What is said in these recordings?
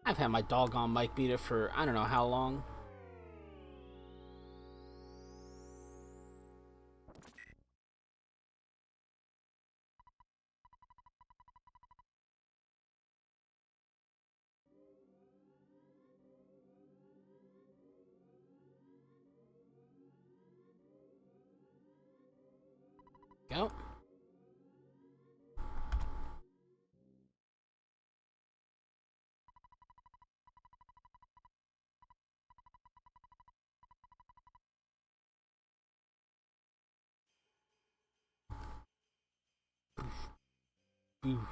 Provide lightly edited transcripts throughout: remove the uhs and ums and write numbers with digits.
I've had my doggone mic meter for I don't know how long. Go. Boom,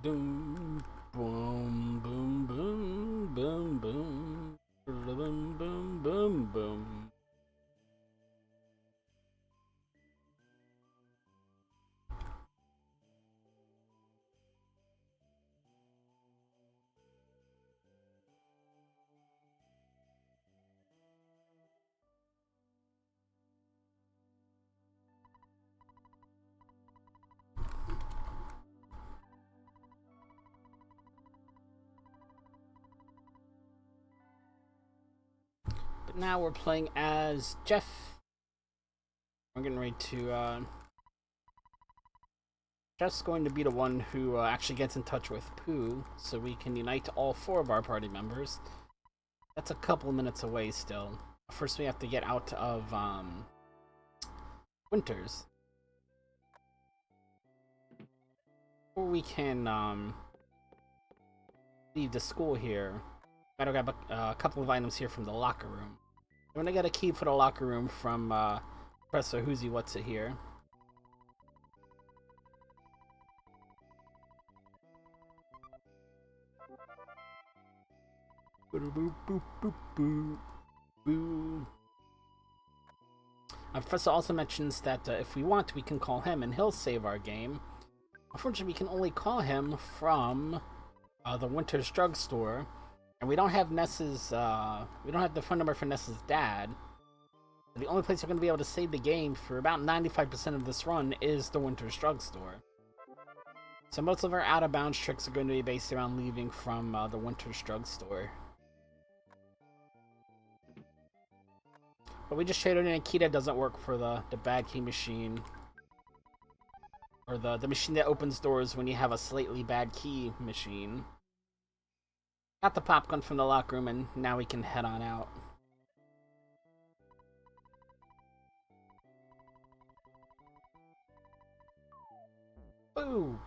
boom, boom, boom, boom, boom, boom, boom, boom, boom. But now we're playing as Jeff. We're getting ready to. Jeff's going to be the one who actually gets in touch with Pooh, so we can unite all 4 of our party members. That's a couple minutes away still. First, we have to get out of Winters. Before we can leave the school here, gotta grab a couple of items here from the locker room. I'm gonna get a key for the locker room from Professor Who's-He What's-It here. Professor also mentions that if we want, we can call him and he'll save our game. Unfortunately, we can only call him from the Winter's Drugstore, and we don't have Ness's. We don't have the phone number for Ness's dad. The only place we're going to be able to save the game for about 95% of this run is the Winter's Drugstore. So most of our out-of-bounds tricks are going to be based around leaving from the Winter's Drugstore. But we just traded in a key that doesn't work for the bad key machine. Or the machine that opens doors when you have a slightly bad key machine. Got the popgun from the locker room, and now we can head on out. Boop!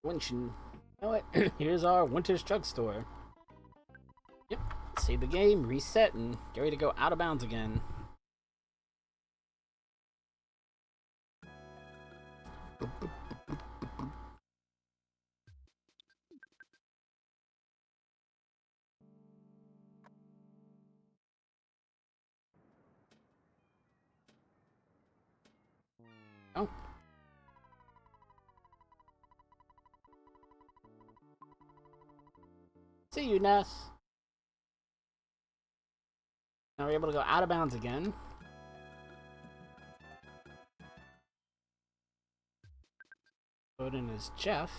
Once you know it, here's our Winter's Drugstore. Yep, save the game, reset, and get ready to go out of bounds again. Oh. See you, Ness. Now we're able to go out of bounds again. Odin is Jeff.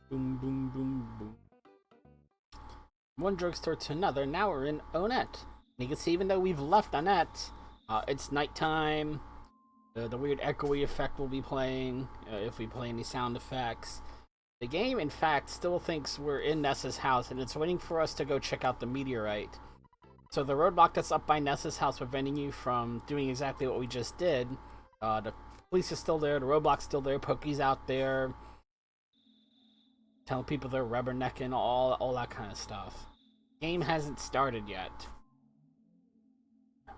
Boom, boom, boom, boom. One drugstore to another. Now we're in Onett. You can see, even though we've left Onett, it's nighttime. The weird echoey effect will be playing if we play any sound effects. The game, in fact, still thinks we're in Ness's house, and it's waiting for us to go check out the meteorite. So the roadblock that's up by Ness's house preventing you from doing exactly what we just did. The police is still there, the roadblock's still there, Pokey's out there, telling people they're rubbernecking, all that kind of stuff. Game hasn't started yet.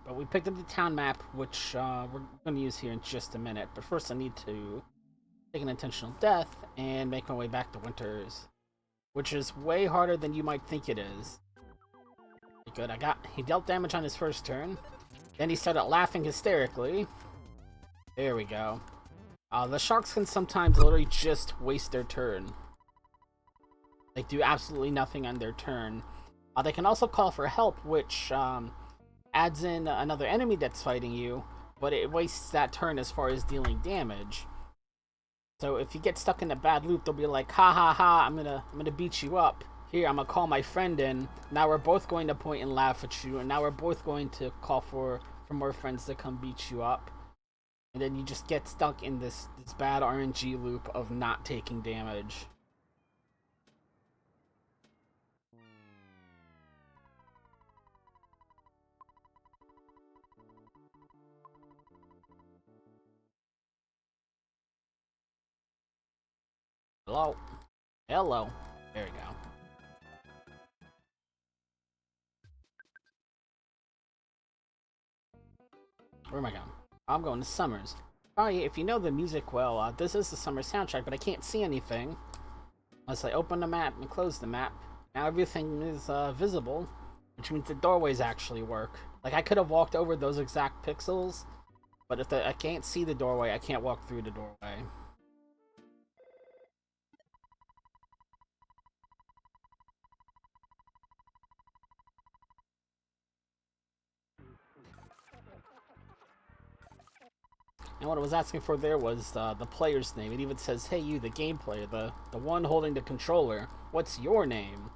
But we picked up the town map, which we're going to use here in just a minute. But first I need to take an intentional death and make my way back to Winters. Which is way harder than you might think it is. Good, he dealt damage on his first turn. Then he started laughing hysterically. There we go. The sharks can sometimes literally just waste their turn. Like, do absolutely nothing on their turn. They can also call for help, which adds in another enemy that's fighting you, but it wastes that turn as far as dealing damage. So if you get stuck in a bad loop, they'll be like, ha ha ha, I'm gonna beat you up. Here, I'm gonna call my friend in. Now we're both going to point and laugh at you, and now we're both going to call for more friends to come beat you up. And then you just get stuck in this bad RNG loop of not taking damage. Hello? Hello. There we go. Where am I going? I'm going to Summers. Sorry, if you know the music well, this is the summer soundtrack, but I can't see anything. Unless I open the map and close the map. Now everything is visible, which means the doorways actually work. Like, I could have walked over those exact pixels, but if I can't see the doorway, I can't walk through the doorway. And what I was asking for there was the player's name. It even says, hey you, the game player, the one holding the controller, what's your name?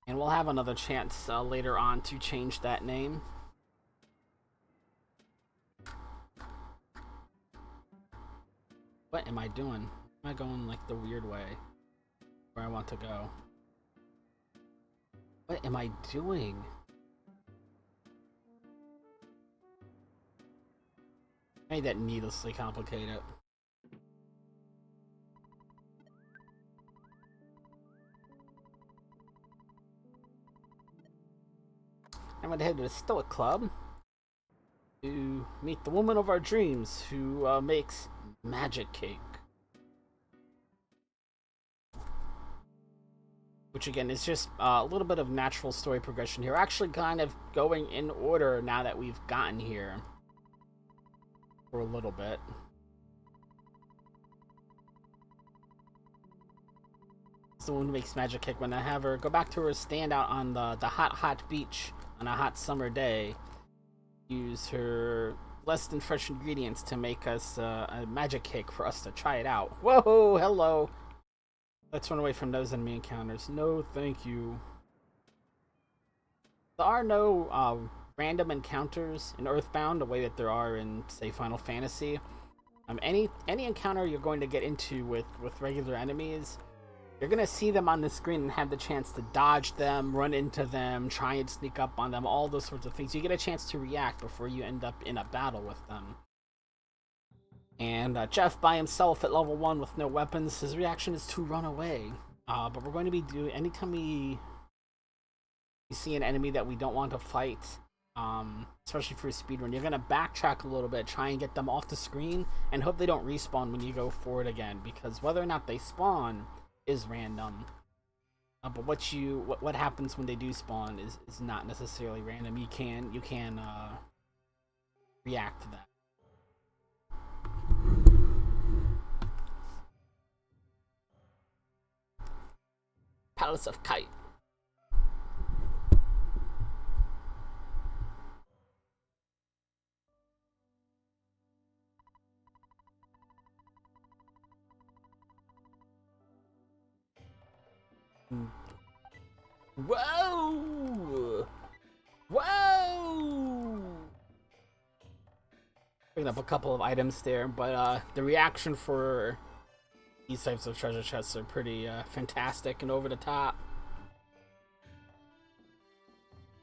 And we'll have another chance later on to change that name. What am I doing? Am I going like the weird way? Where I want to go? What am I doing? I made that needlessly complicated. I'm gonna head to the Stoic Club to meet the woman of our dreams who makes magic cake. Which again is just a little bit of natural story progression here. We're actually kind of going in order now that we've gotten here. For a little bit. It's the one who makes magic cake. When I have her go back to her stand out on the hot beach on a hot summer day, use her less than fresh ingredients to make us a magic cake for us to try it out. Whoa, hello. Let's run away from those enemy encounters. No, thank you. There are no random encounters in Earthbound the way that there are in, say, Final Fantasy. Any encounter you're going to get into with regular enemies, you're going to see them on the screen and have the chance to dodge them, run into them, try and sneak up on them, all those sorts of things. You get a chance to react before you end up in a battle with them. And Jeff, by himself at level 1 with no weapons, his reaction is to run away. But we're going to be doing, anytime we see an enemy that we don't want to fight, especially for a speedrun, you're going to backtrack a little bit, try and get them off the screen, and hope they don't respawn when you go forward again, because whether or not they spawn is random. But what happens when they do spawn is not necessarily random. You can react to that. Palace of Kite. Whoa! Whoa! Picking up a couple of items there, but the reaction for these types of treasure chests are pretty fantastic and over the top.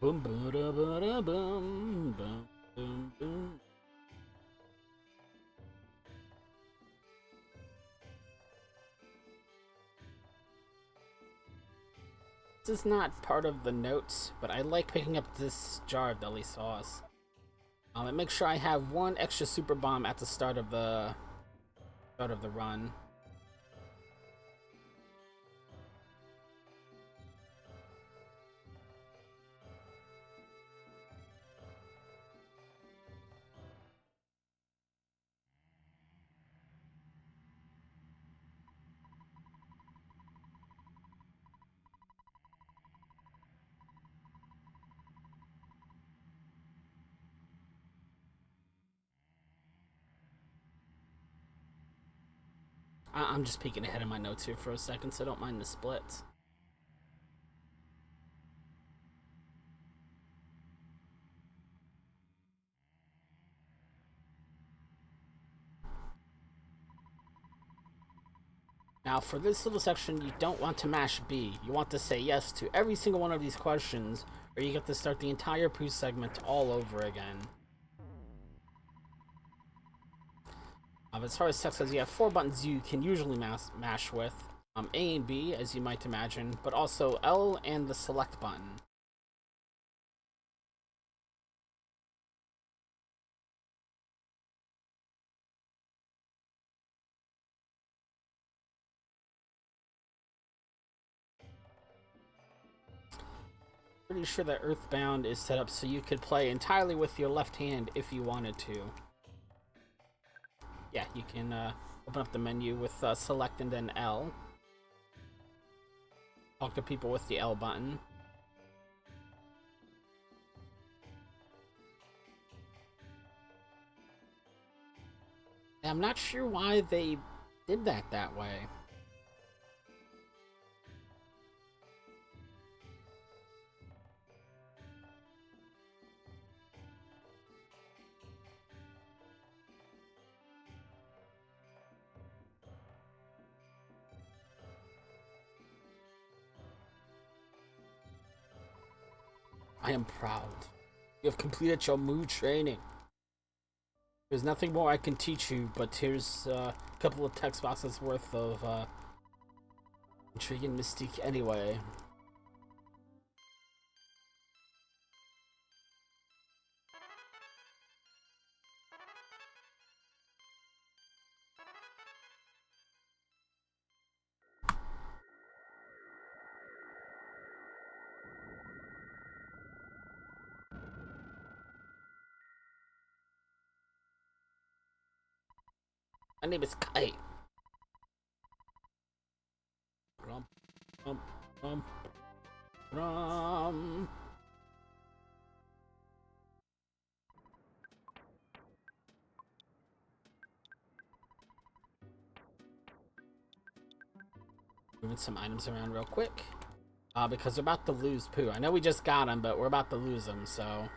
Boom, boom, boom, boom, boom, boom, boom. This is not part of the notes, but I like picking up this jar of deli sauce. And make sure I have one extra super bomb at the start of the run. I'm just peeking ahead of my notes here for a second, so don't mind the splits. Now, for this little section, you don't want to mash B. You want to say yes to every single one of these questions, or you get to start the entire poo segment all over again. As far as text goes, you have 4 buttons you can usually mash with. A and B, as you might imagine, but also L and the select button. Pretty sure that Earthbound is set up so you could play entirely with your left hand if you wanted to. Yeah, you can open up the menu with select and then L. Talk to people with the L button. I'm not sure why they did that way. I am proud. You have completed your Moo training. There's nothing more I can teach you, but here's a couple of text boxes worth of intrigue and mystique anyway. My name is Kai. Rum, rum, rum, rum. Moving some items around real quick. Because we're about to lose Pooh. I know we just got him, but we're about to lose him, so...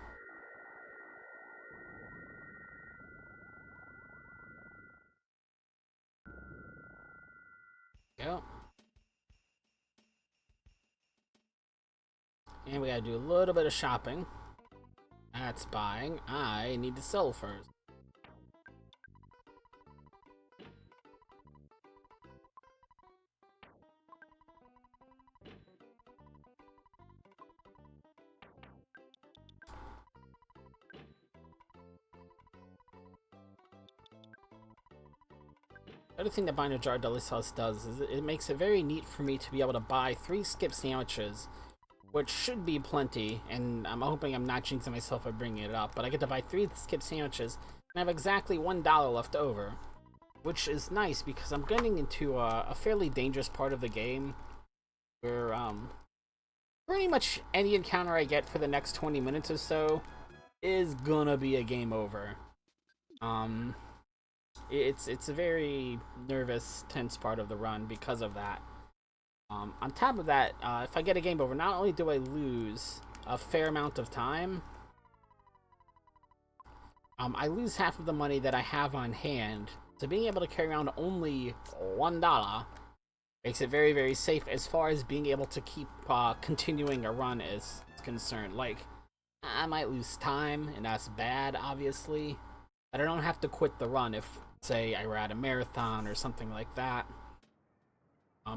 Go. And we gotta do a little bit of shopping. That's buying. I need to sell first. The other thing that Binder Jar Deli Sauce does is it makes it very neat for me to be able to buy 3 skip sandwiches, which should be plenty, and I'm hoping I'm not jinxing myself by bringing it up, but I get to buy 3 skip sandwiches and have exactly $1 left over, which is nice because I'm getting into a fairly dangerous part of the game where pretty much any encounter I get for the next 20 minutes or so is gonna be a game over. It's a very nervous, tense part of the run because of that. On top of that, if I get a game over, not only do I lose a fair amount of time, I lose half of the money that I have on hand. So being able to carry around only $1 makes it very, very safe as far as being able to keep continuing a run is concerned. Like, I might lose time, and that's bad, obviously. But I don't have to quit the run if, say, I were at a marathon or something like that.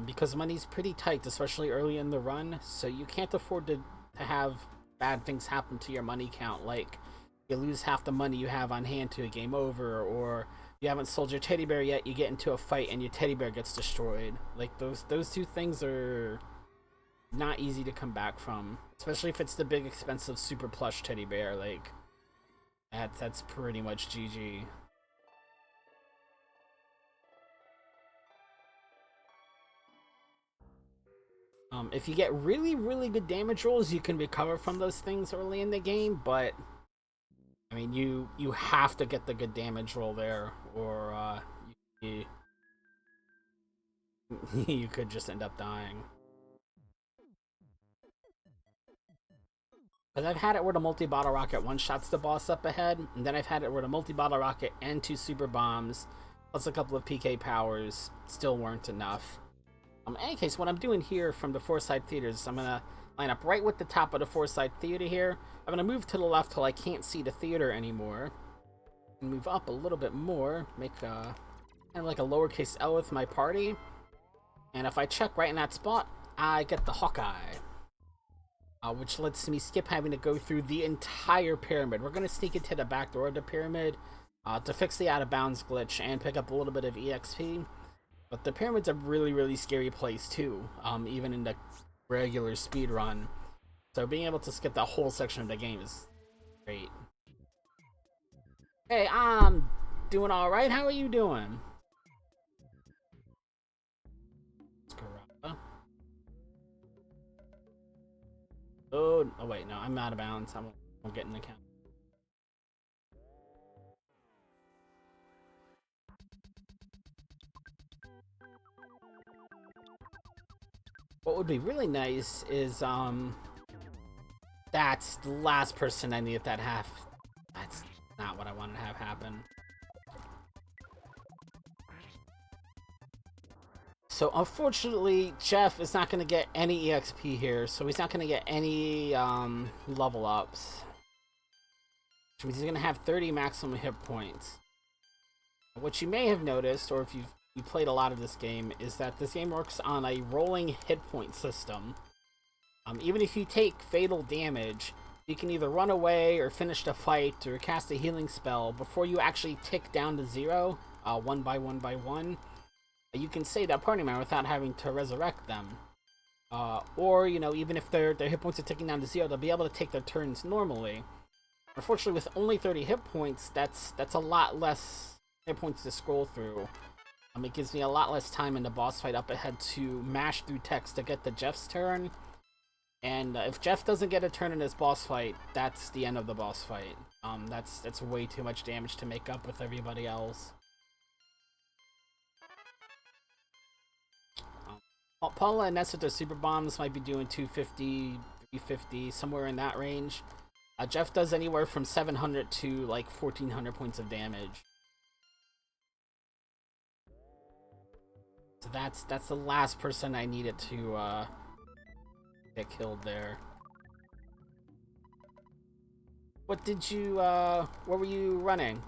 Because money's pretty tight, especially early in the run, so you can't afford to have bad things happen to your money count, like you lose half the money you have on hand to a game over, or you haven't sold your teddy bear yet, you get into a fight and your teddy bear gets destroyed. Like, those two things are not easy to come back from, especially if it's the big expensive super plush teddy bear. Like, that's pretty much GG. If you get really, really good damage rolls, you can recover from those things early in the game, but I mean, you have to get the good damage roll there, or You could just end up dying. Because I've had it where the multi-bottle rocket one-shots the boss up ahead, and then I've had it where the multi-bottle rocket and 2 super bombs, plus a couple of PK powers, still weren't enough. In any case, what I'm doing here from the Forsyth Theater is I'm going to line up right with the top of the Forsyth Theater here. I'm going to move to the left till I can't see the theater anymore. And move up a little bit more, make kind of like a lowercase L with my party. And if I check right in that spot, I get the Hawkeye. Which lets me skip having to go through the entire pyramid. We're going to sneak into the back door of the pyramid to fix the out of bounds glitch and pick up a little bit of EXP. But the pyramid's a really, really scary place too, even in the regular speed run. So being able to skip that whole section of the game is great. Hey, I'm doing alright. How are you doing? Oh wait, no, I'm out of bounds. I won't get an account. What would be really nice is, that's the last person I need that half. That's not what I wanted to have happen. So unfortunately, Jeff is not going to get any EXP here, so he's not going to get any level ups. Which means he's going to have 30 maximum hit points. What you may have noticed, or if you played a lot of this game, is that this game works on a rolling hit point system. Even if you take fatal damage, you can either run away or finish the fight or cast a healing spell before you actually tick down to 0, one by one by one. You can save that party member without having to resurrect them. Or, you know, even if their hit points are ticking down to 0, they'll be able to take their turns normally. Unfortunately, with only 30 hit points, that's a lot less hit points to scroll through. It gives me a lot less time in the boss fight up ahead to mash through text to get to Jeff's turn. And if Jeff doesn't get a turn in this boss fight, that's the end of the boss fight. That's way too much damage to make up with everybody else. Paula and Ness with their super bombs might be doing 250, 350, somewhere in that range. Jeff does anywhere from 700 to like 1400 points of damage. So that's the last person I needed to get killed there. What did you what were you running?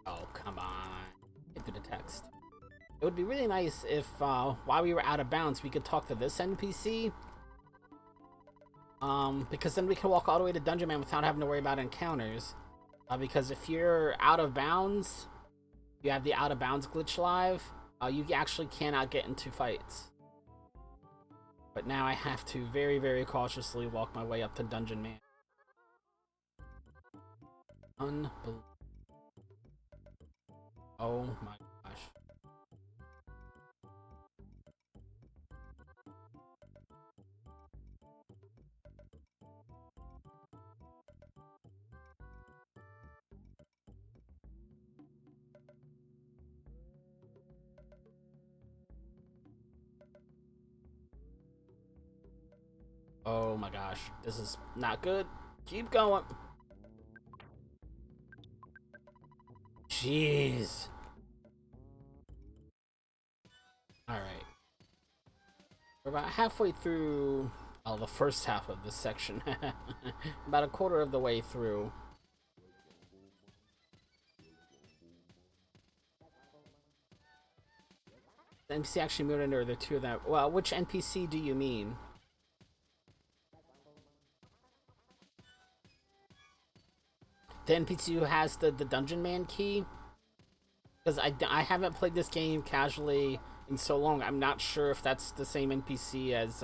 Oh, come on. Get through the text. It would be really nice if while we were out of bounds we could talk to this NPC. Because then we can walk all the way to Dungeon Man without having to worry about encounters. Because if you're out of bounds, you have the out of bounds glitch live, you actually cannot get into fights. But now I have to very, very cautiously walk my way up to Dungeon Man. Unbelievable. Oh my gosh. Oh my gosh, this is not good. Keep going. Jeez. Alright. We're about halfway through the first half of this section. About a quarter of the way through. The NPC actually moved in, or the two of them. Well, which NPC do you mean? The NPC who has the Dungeon Man key? Because I haven't played this game casually in so long, I'm not sure if that's the same NPC as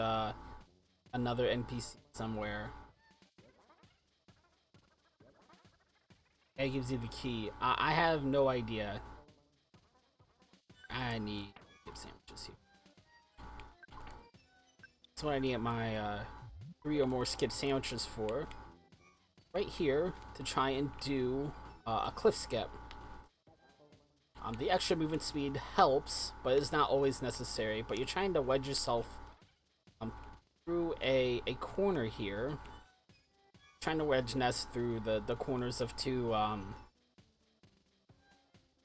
another NPC somewhere. It gives you the key. I have no idea. I need sandwiches here. That's what I need at my 3 or more skip sandwiches for. Right here to try and do a cliff skip. The extra movement speed helps, but it's not always necessary. But you're trying to wedge yourself through a corner here. Trying to wedge nest through the corners of 2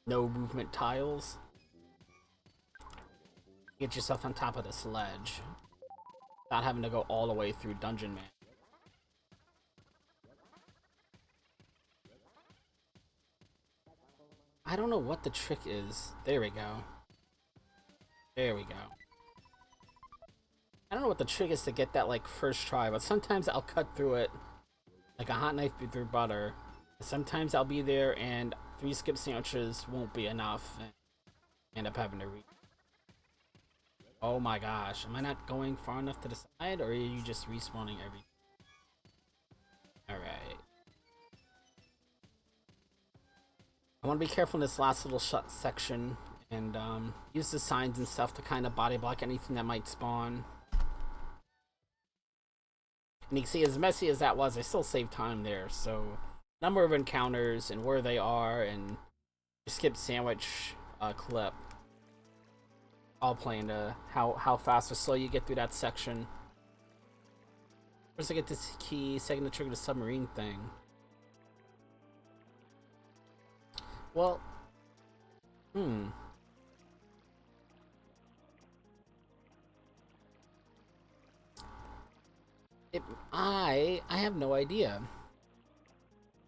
no movement tiles. Get yourself on top of this ledge without having to go all the way through Dungeon Man. I don't know what the trick is. There we go. There we go. I don't know what the trick is to get that, like, first try, but sometimes I'll cut through it like a hot knife through butter. Sometimes I'll be there and 3 skip sandwiches won't be enough and end up having to read. Oh my gosh, am I not going far enough to the side, or are you just respawning everything? Alright. I want to be careful in this last little section and use the signs and stuff to kind of body block anything that might spawn. And you can see, as messy as that was, I still saved time there. So, number of encounters and where they are, and skip sandwich clip, all playing to how fast or slow you get through that section. First I get this key, second to trigger the submarine thing. Well, I have no idea.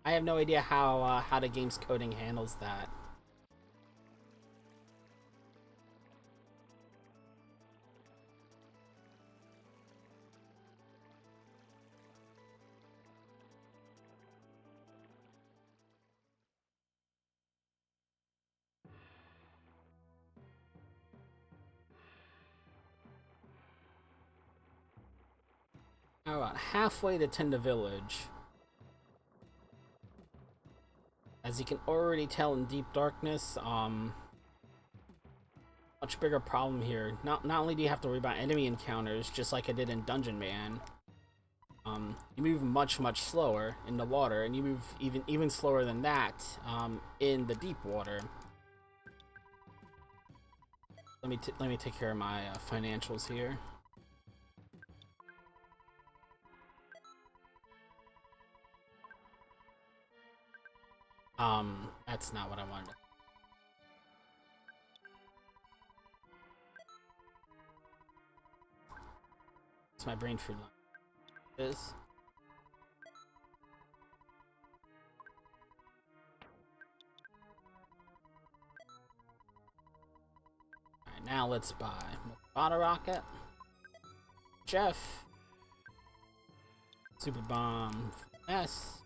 I have no idea how the game's coding handles that. About halfway to Tenda Village. As you can already tell in Deep Darkness, much bigger problem here. Not only do you have to worry about enemy encounters, just like I did in Dungeon Man, you move much slower in the water, and you move even slower than that in the deep water. Let me take care of my financials here. That's not what I wanted. It's my brain food line. Is. Alright, now let's buy Bottle Rocket, Jeff, Super Bomb S,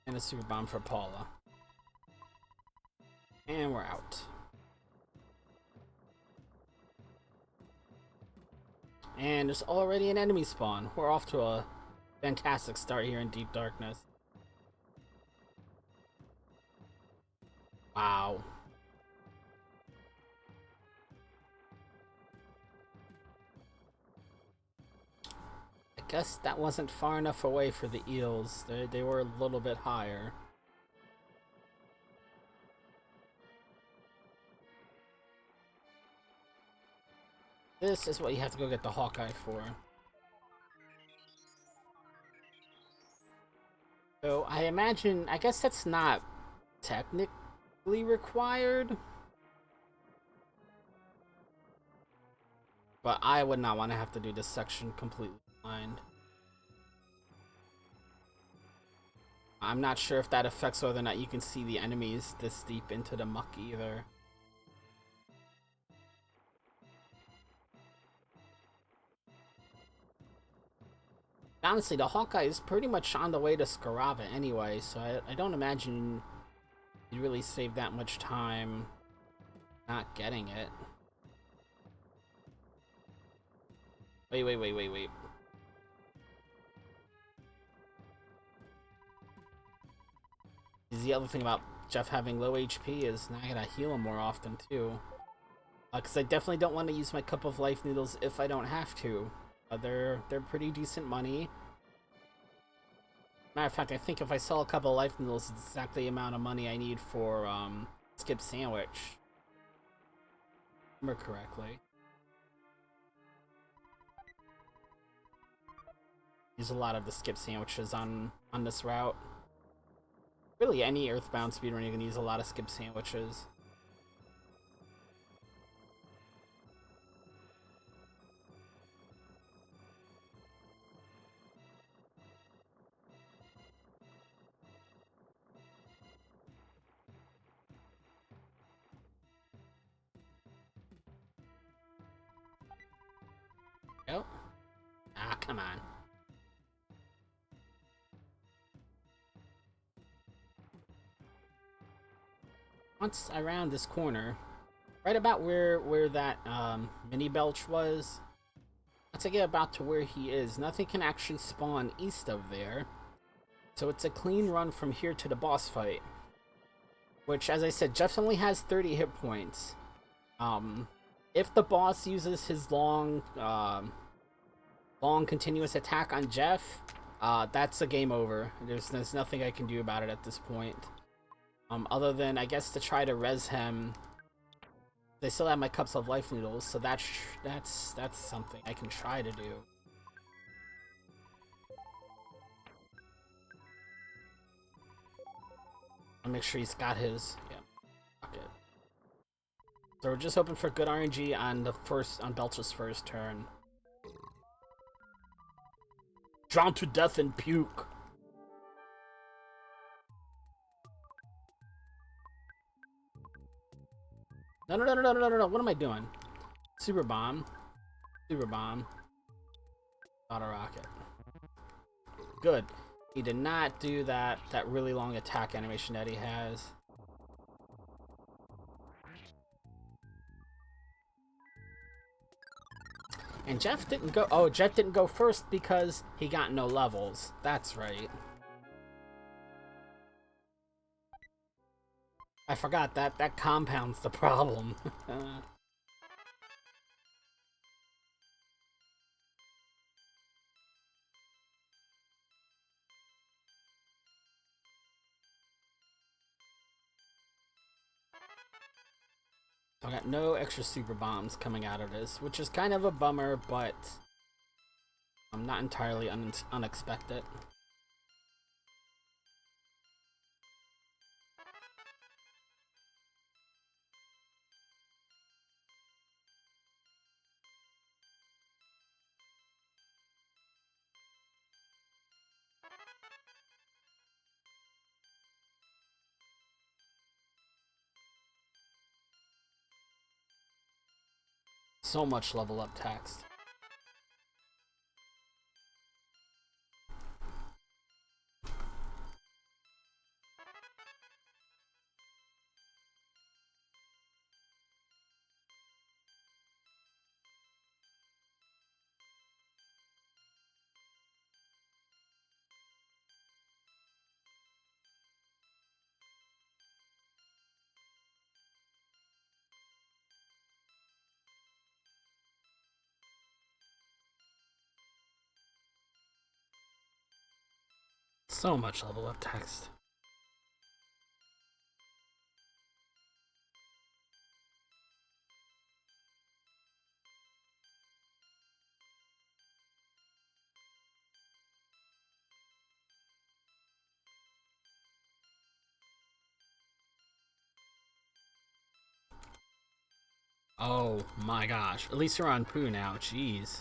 and a Super Bomb for Paula. And we're out. And there's already an enemy spawn. We're off to a fantastic start here in Deep Darkness. Wow. I guess that wasn't far enough away for the eels. They were a little bit higher. This is what you have to go get the Hawkeye for. So I imagine, I guess that's not technically required, but I would not want to have to do this section completely blind. I'm not sure if that affects whether or not you can see the enemies this deep into the muck either. Honestly, the Hawkeye is pretty much on the way to Scarava anyway, so I don't imagine you'd really save that much time not getting it. Wait. The other thing about Jeff having low HP is now I gotta heal him more often too. Because I definitely don't want to use my cup of life noodles if I don't have to. They're pretty decent money. Matter of fact, I think if I sell a couple of life noodles, it's exactly the amount of money I need for skip sandwich. Remember correctly. Use a lot of the skip sandwiches on this route. Really, any Earthbound speedrun, you can use a lot of skip sandwiches. Oh. Ah, come on. Once I round this corner, right about where that mini belch was, once I get about to where he is, nothing can actually spawn east of there. So it's a clean run from here to the boss fight. Which, as I said, Jeff only has 30 hit points. If the boss uses his long continuous attack on Jeff, that's a game over. There's nothing I can do about it at this point. Other than, I guess, to try to res him. They still have my cups of life noodles, so that's something I can try to do. I'll make sure he's got his. Yeah. Fuck it. So we're just hoping for good RNG on Belch's first turn. Drown to death and puke. No. What am I doing? Super bomb. Super bomb. Auto rocket. Good. He did not do that really long attack animation that he has. And Jeff didn't go. Oh, Jeff didn't go first because he got no levels. That's right. I forgot that compounds the problem. So I got no extra super bombs coming out of this, which is kind of a bummer, but I'm not entirely unexpected. So much level up text. So much level up text. Oh my gosh. At least we're on Pooh now. Jeez.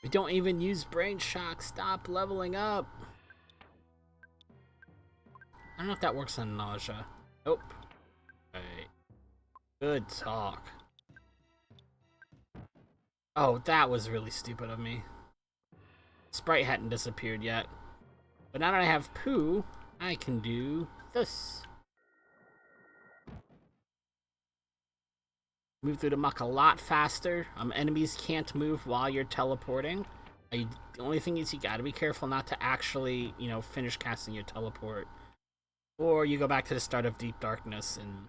We don't even use Brain Shock. Stop leveling up. I don't know if that works on Nausea. Nope. Right. Good talk. Oh, that was really stupid of me. Sprite hadn't disappeared yet. But now that I have Pooh, I can do this. Move through the muck a lot faster. Enemies can't move while you're teleporting. The only thing is you gotta be careful not to actually, finish casting your teleport. Or you go back to the start of Deep Darkness, and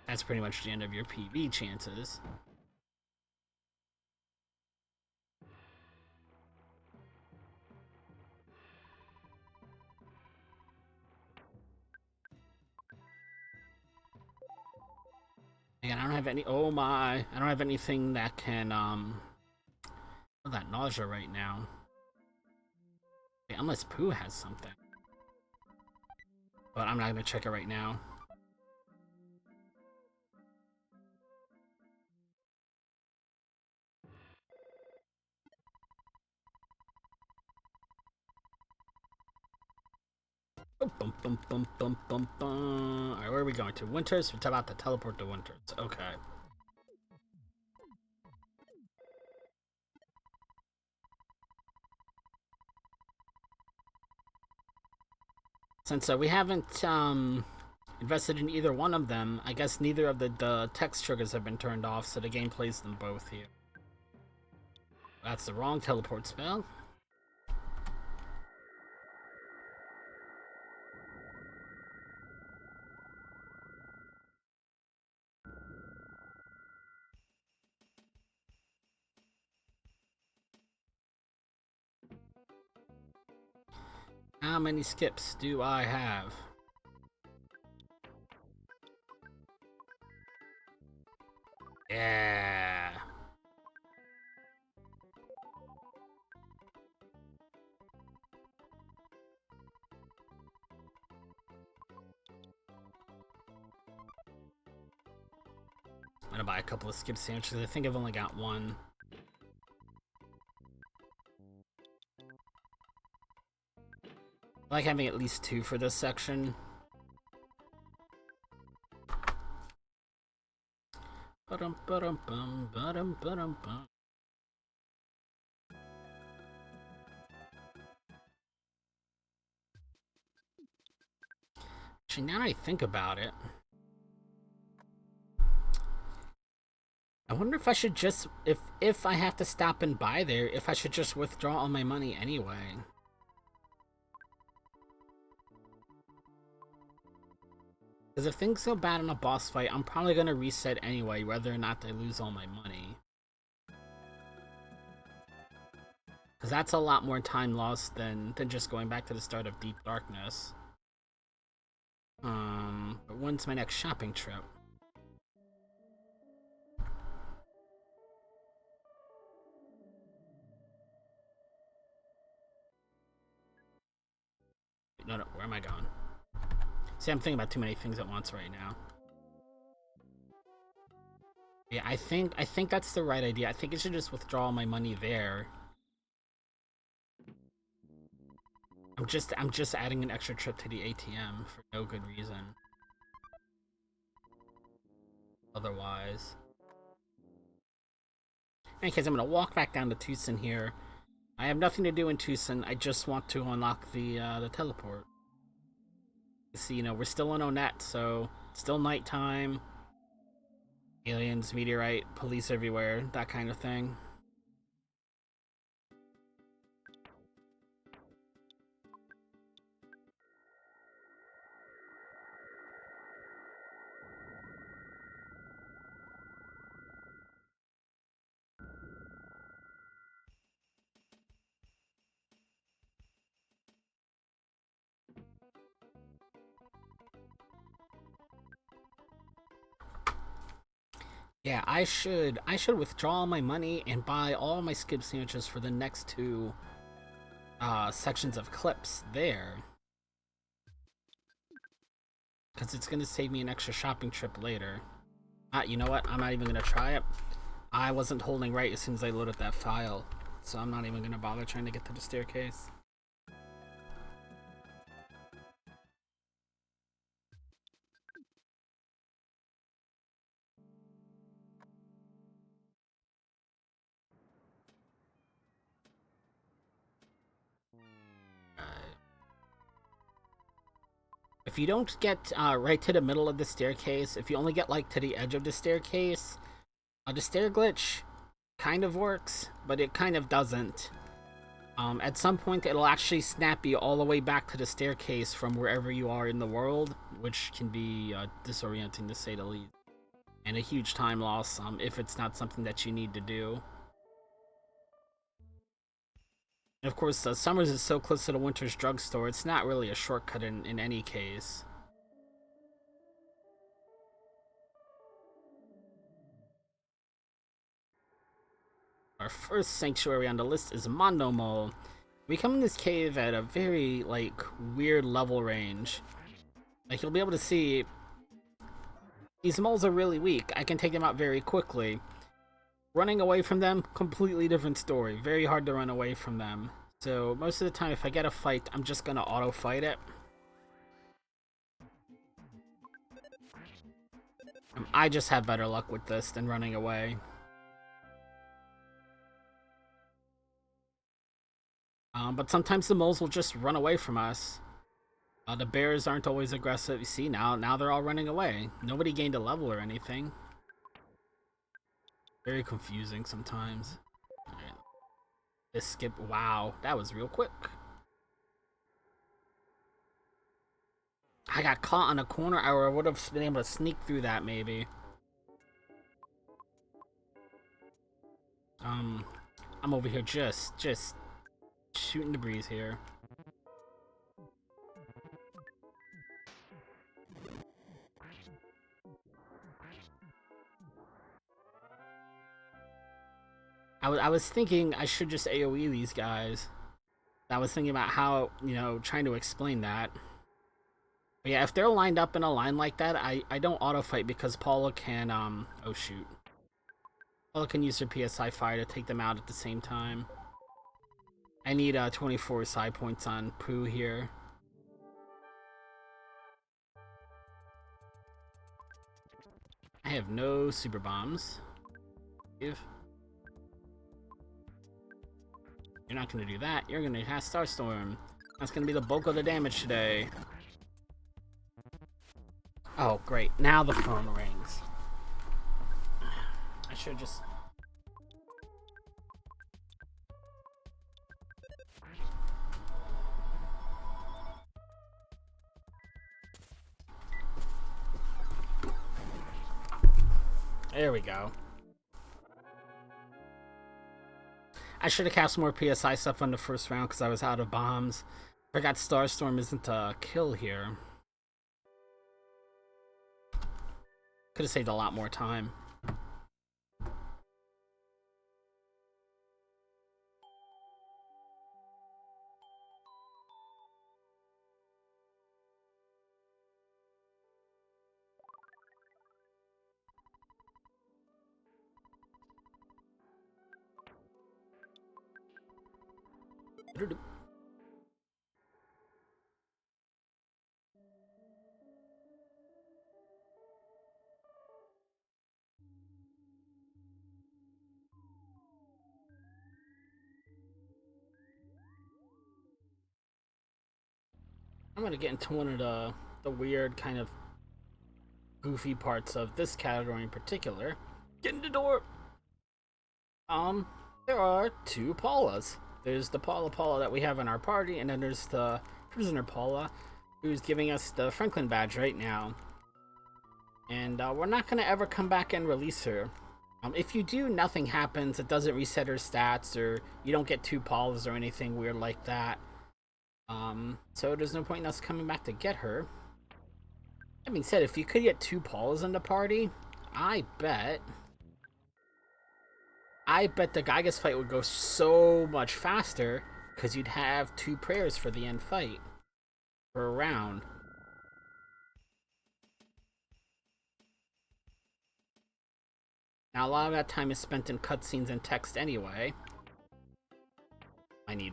that's pretty much the end of your PB chances. And I don't have any. Oh my! I don't have anything that can that nausea right now. Unless Pooh has something, but I'm not gonna check it right now. Oh, bum, bum, bum, bum, bum, bum. Alright, where are we going to? Winters? We're about to teleport to Winters. Okay. Since we haven't invested in either one of them, I guess neither of the text triggers have been turned off, so the game plays them both here. That's the wrong teleport spell. How many skips do I have? Yeah. I'm gonna buy a couple of skip sandwiches. I think I've only got one. I like having at least two for this section. Ba-dum, ba-dum, bum, ba-dum, ba-dum, bum. Actually, now that I think about it, I wonder if I should just, if I have to stop and buy there, if I should just withdraw all my money anyway. Because if things go bad in a boss fight, I'm probably going to reset anyway, whether or not I lose all my money. Because that's a lot more time lost than just going back to the start of Deep Darkness. But when's my next shopping trip? No, where am I going? See, I'm thinking about too many things at once right now. Yeah, I think that's the right idea. I think I should just withdraw all my money there. I'm just adding an extra trip to the ATM for no good reason. Otherwise. In any case, I'm gonna walk back down to Tucson here. I have nothing to do in Tucson. I just want to unlock the teleport. See, we're still in Onet, so it's still nighttime. Aliens, meteorite, police everywhere, that kind of thing. Yeah, I should withdraw my money and buy all my skip sandwiches for the next two sections of clips there. Because it's going to save me an extra shopping trip later. You know what? I'm not even going to try it. I wasn't holding right as soon as I loaded that file. So I'm not even going to bother trying to get to the staircase. If you don't get right to the middle of the staircase, if you only get like to the edge of the stair glitch kind of works, but it kind of doesn't. At some point, it'll actually snap you all the way back to the staircase from wherever you are in the world, which can be disorienting to say the least, and a huge time loss if it's not something that you need to do. And of course, Summers is so close to the Winter's drugstore, it's not really a shortcut in any case. Our first sanctuary on the list is Monomole. We come in this cave at a very, like, weird level range. Like, you'll be able to see these moles are really weak. I can take them out very quickly. Running away from them, completely different story. Very hard to run away from them. So, most of the time, if I get a fight, I'm just gonna auto-fight it. I just have better luck with this than running away. But sometimes the moles will just run away from us. The bears aren't always aggressive. You see, now they're all running away. Nobody gained a level or anything. Very confusing sometimes. Alright. This skip, wow, that was real quick. I got caught on a corner, or I would have been able to sneak through that maybe. I'm over here just shooting the breeze here. I was thinking I should just AoE these guys. I was thinking about how, trying to explain that. But yeah, if they're lined up in a line like that, I don't auto-fight because Paula can, oh shoot. Paula can use her PSI fire to take them out at the same time. I need 24 psi points on Pooh here. I have no super bombs. If you're not gonna do that, you're gonna cast Starstorm. That's gonna be the bulk of the damage today. Oh, great. Now the phone rings. I should just... There we go. I should have cast more PSI stuff on the first round because I was out of bombs. Forgot Starstorm isn't a kill here. Could have saved a lot more time. I'm gonna get into one of the weird kind of goofy parts of this category in particular. Get in the door! There are two Paulas. There's the Paula that we have in our party, and then there's the prisoner Paula, who's giving us the Franklin badge right now. And we're not gonna ever come back and release her. If you do, nothing happens. It doesn't reset her stats, or you don't get two Paulas or anything weird like that. So there's no point in us coming back to get her. That being said, if you could get two Paulas in the party, I bet the Gygas fight would go so much faster because you'd have two prayers for the end fight for a round. Now a lot of that time is spent in cutscenes and text anyway. I need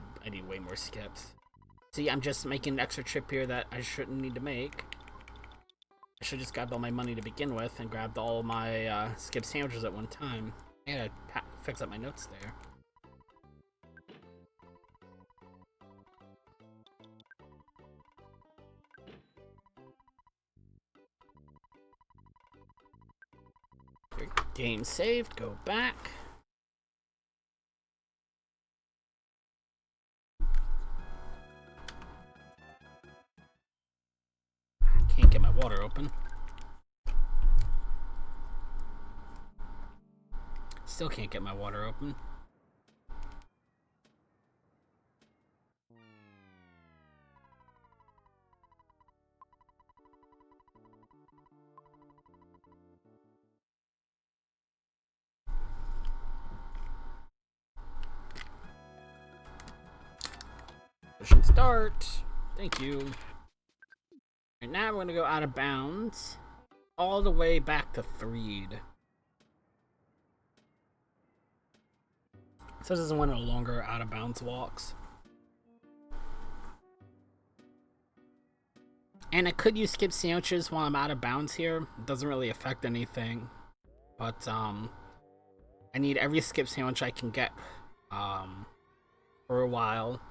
way more skips. See, I'm just making an extra trip here that I shouldn't need to make. I should just grabbed all my money to begin with and grabbed all my skip sandwiches at one time. I gotta fix up my notes there. Game saved, go back. water open. Still can't get my water open. Mission start. Thank you. And now we're gonna go out of bounds all the way back to Threed. So this is one of the longer out of bounds walks. And I could use skip sandwiches while I'm out of bounds here. It doesn't really affect anything. But I need every skip sandwich I can get for a while.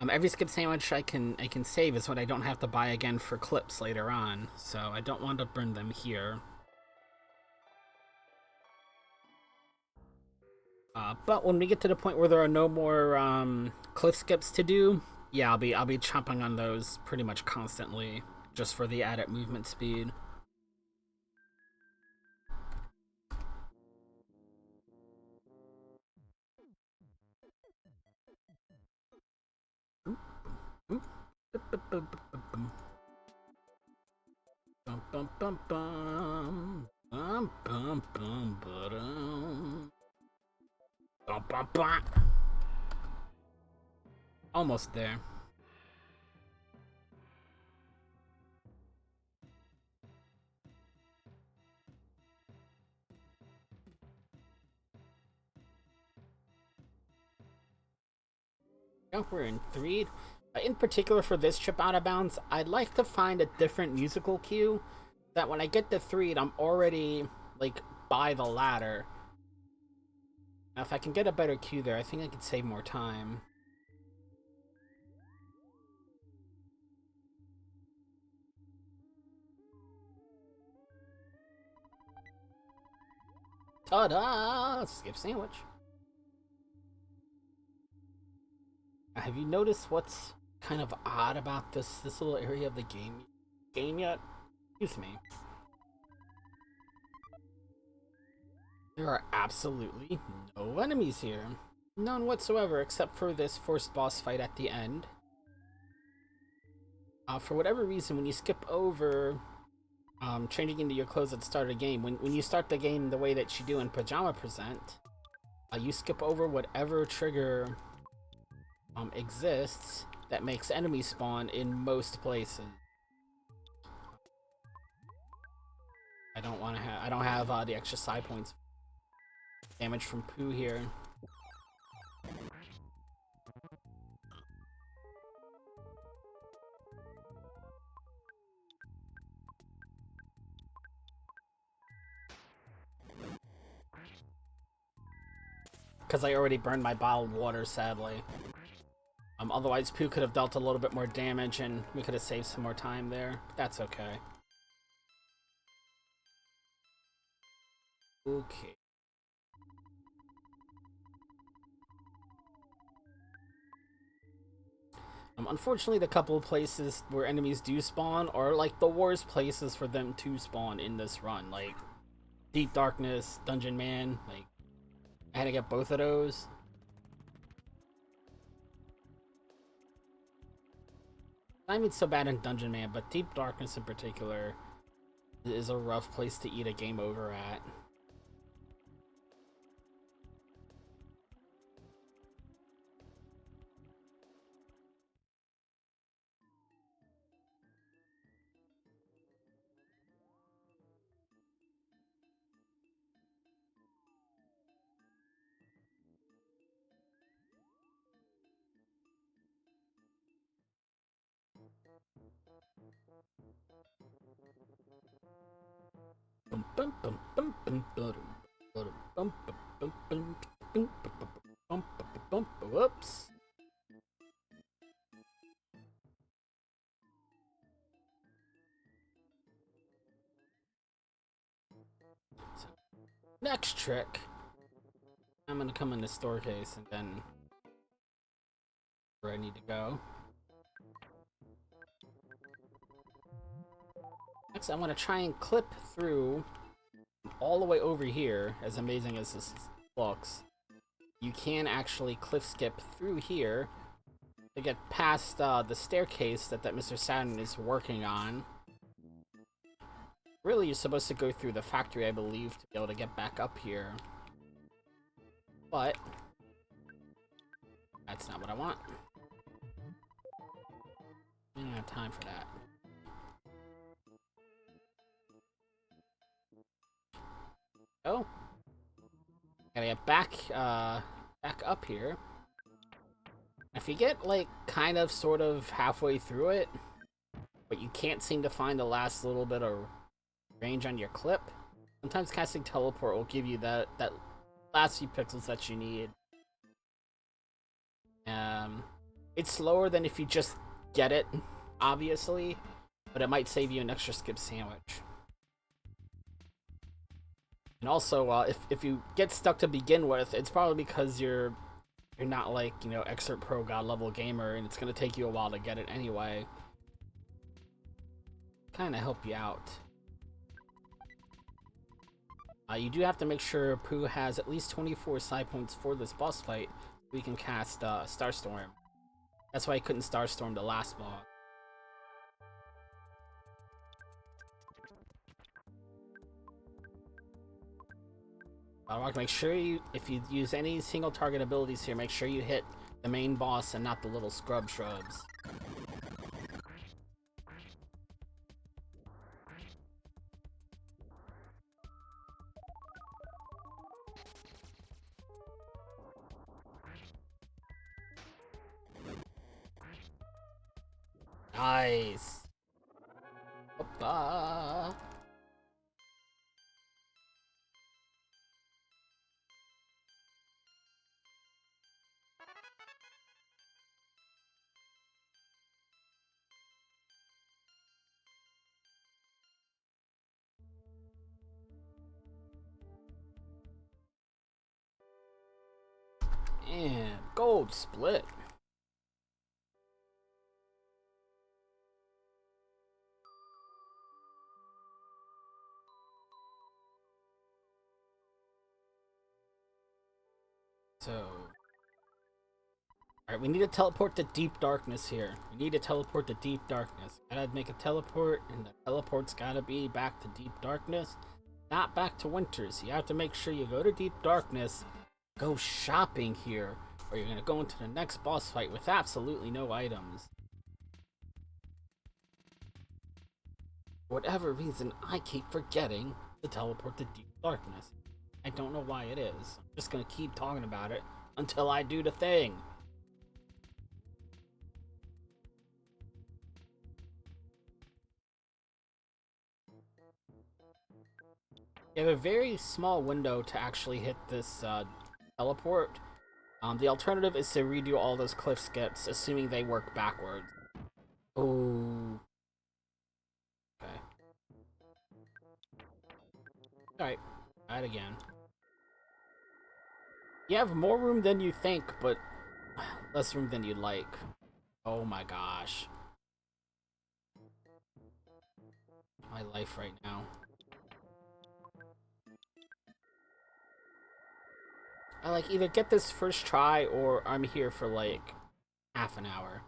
Every skip sandwich I can save is what I don't have to buy again for clips later on. So I don't want to burn them here. But when we get to the point where there are no more cliff skips to do, yeah, I'll be chomping on those pretty much constantly, just for the added movement speed. Almost there. Now we're in Threed. In particular for this trip out of bounds, I'd like to find a different musical cue that when I get to Threed, I'm already, like, by the ladder. Now, if I can get a better cue there, I think I could save more time. Ta-da! Skip sandwich. Have you noticed what's kind of odd about this little area of the game yet? Excuse me. There are absolutely no enemies here. None whatsoever, except for this first boss fight at the end. For whatever reason, when you skip over changing into your clothes at the start of the game, when you start the game the way that you do in Pajama Present, you skip over whatever trigger exists that makes enemies spawn in most places. I don't have the extra side points. Damage from poo here. Because I already burned my bottled water, sadly. Otherwise, Pooh could have dealt a little bit more damage and we could have saved some more time there. But that's okay. Okay. Unfortunately, the couple of places where enemies do spawn are like the worst places for them to spawn in this run. Like, Deep Darkness, Dungeon Man, like, I had to get both of those. I mean, so bad in Dungeon Man, but Deep Darkness in particular is a rough place to eat a game over at. Whoops. So, next trick. I'm gonna come in the store case and then where I need to go. Next, I want to try and clip through all the way over here, as amazing as this looks. You can actually cliff skip through here to get past the staircase that Mr. Saturn is working on. Really, you're supposed to go through the factory, I believe, to be able to get back up here. But that's not what I want. I don't have time for that. Oh. Gotta get back up here. If you get, like, kind of, sort of halfway through it, but you can't seem to find the last little bit of range on your clip, sometimes casting teleport will give you that last few pixels that you need. It's slower than if you just get it, obviously, but it might save you an extra skip sandwich. And also, if you get stuck to begin with, it's probably because you're not like, you know, Expert Pro God level gamer, and it's gonna take you a while to get it anyway. Kind of help you out. You do have to make sure Pooh has at least 24 side points for this boss fight. We can cast Starstorm. That's why I couldn't Starstorm the last boss. I want to make sure if you use any single target abilities here, make sure you hit the main boss and not the little scrub shrubs. Nice. Hoppa. And gold split. So, alright, we need to teleport to deep darkness here. We need to teleport to deep darkness. Gotta make a teleport, and the teleport's gotta be back to deep darkness, not back to Winters. You have to make sure you go to deep darkness, go shopping here, or you're gonna go into the next boss fight with absolutely no items. For whatever reason, I keep forgetting to teleport to deep darkness. I don't know why it is. I'm just gonna keep talking about it until I do the thing. You have a very small window to actually hit this teleport. The alternative is to redo all those cliff skips, assuming they work backwards. Ooh. Okay. Alright. Try it again. You have more room than you think, but less room than you'd like. Oh my gosh. My life right now. I like either get this first try or I'm here for like half an hour.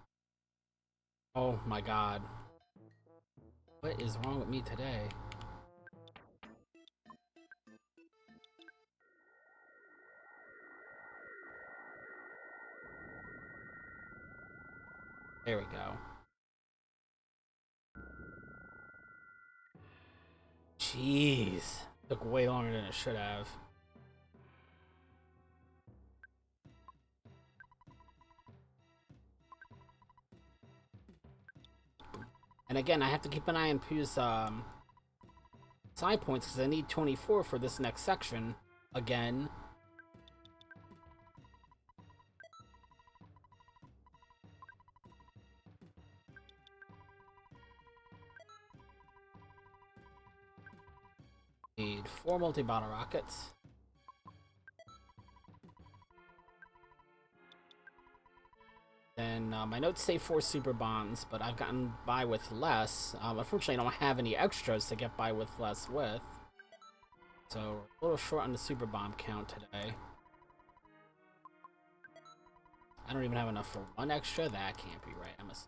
Oh my god. What is wrong with me today? There we go. Jeez. Took way longer than it should have. And again, I have to keep an eye on Pooh's side points because I need 24 for this next section. Again. Need 4 multi-bottle rockets. Then and my notes say 4 super bombs, but I've gotten by with less. Unfortunately, I don't have any extras to get by with less with. So, we're a little short on the super bomb count today. I don't even have enough for 1 extra? That can't be right. I must...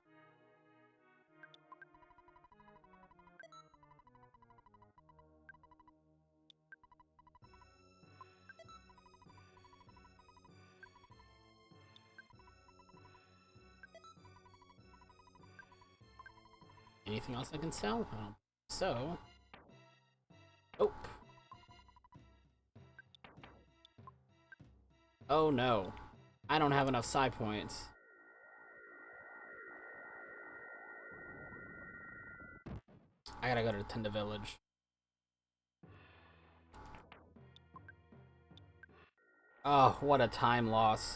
Anything else I can sell? So... Nope. Oh no. I don't have enough side points. I gotta go to the Tenda Village. Oh, what a time loss.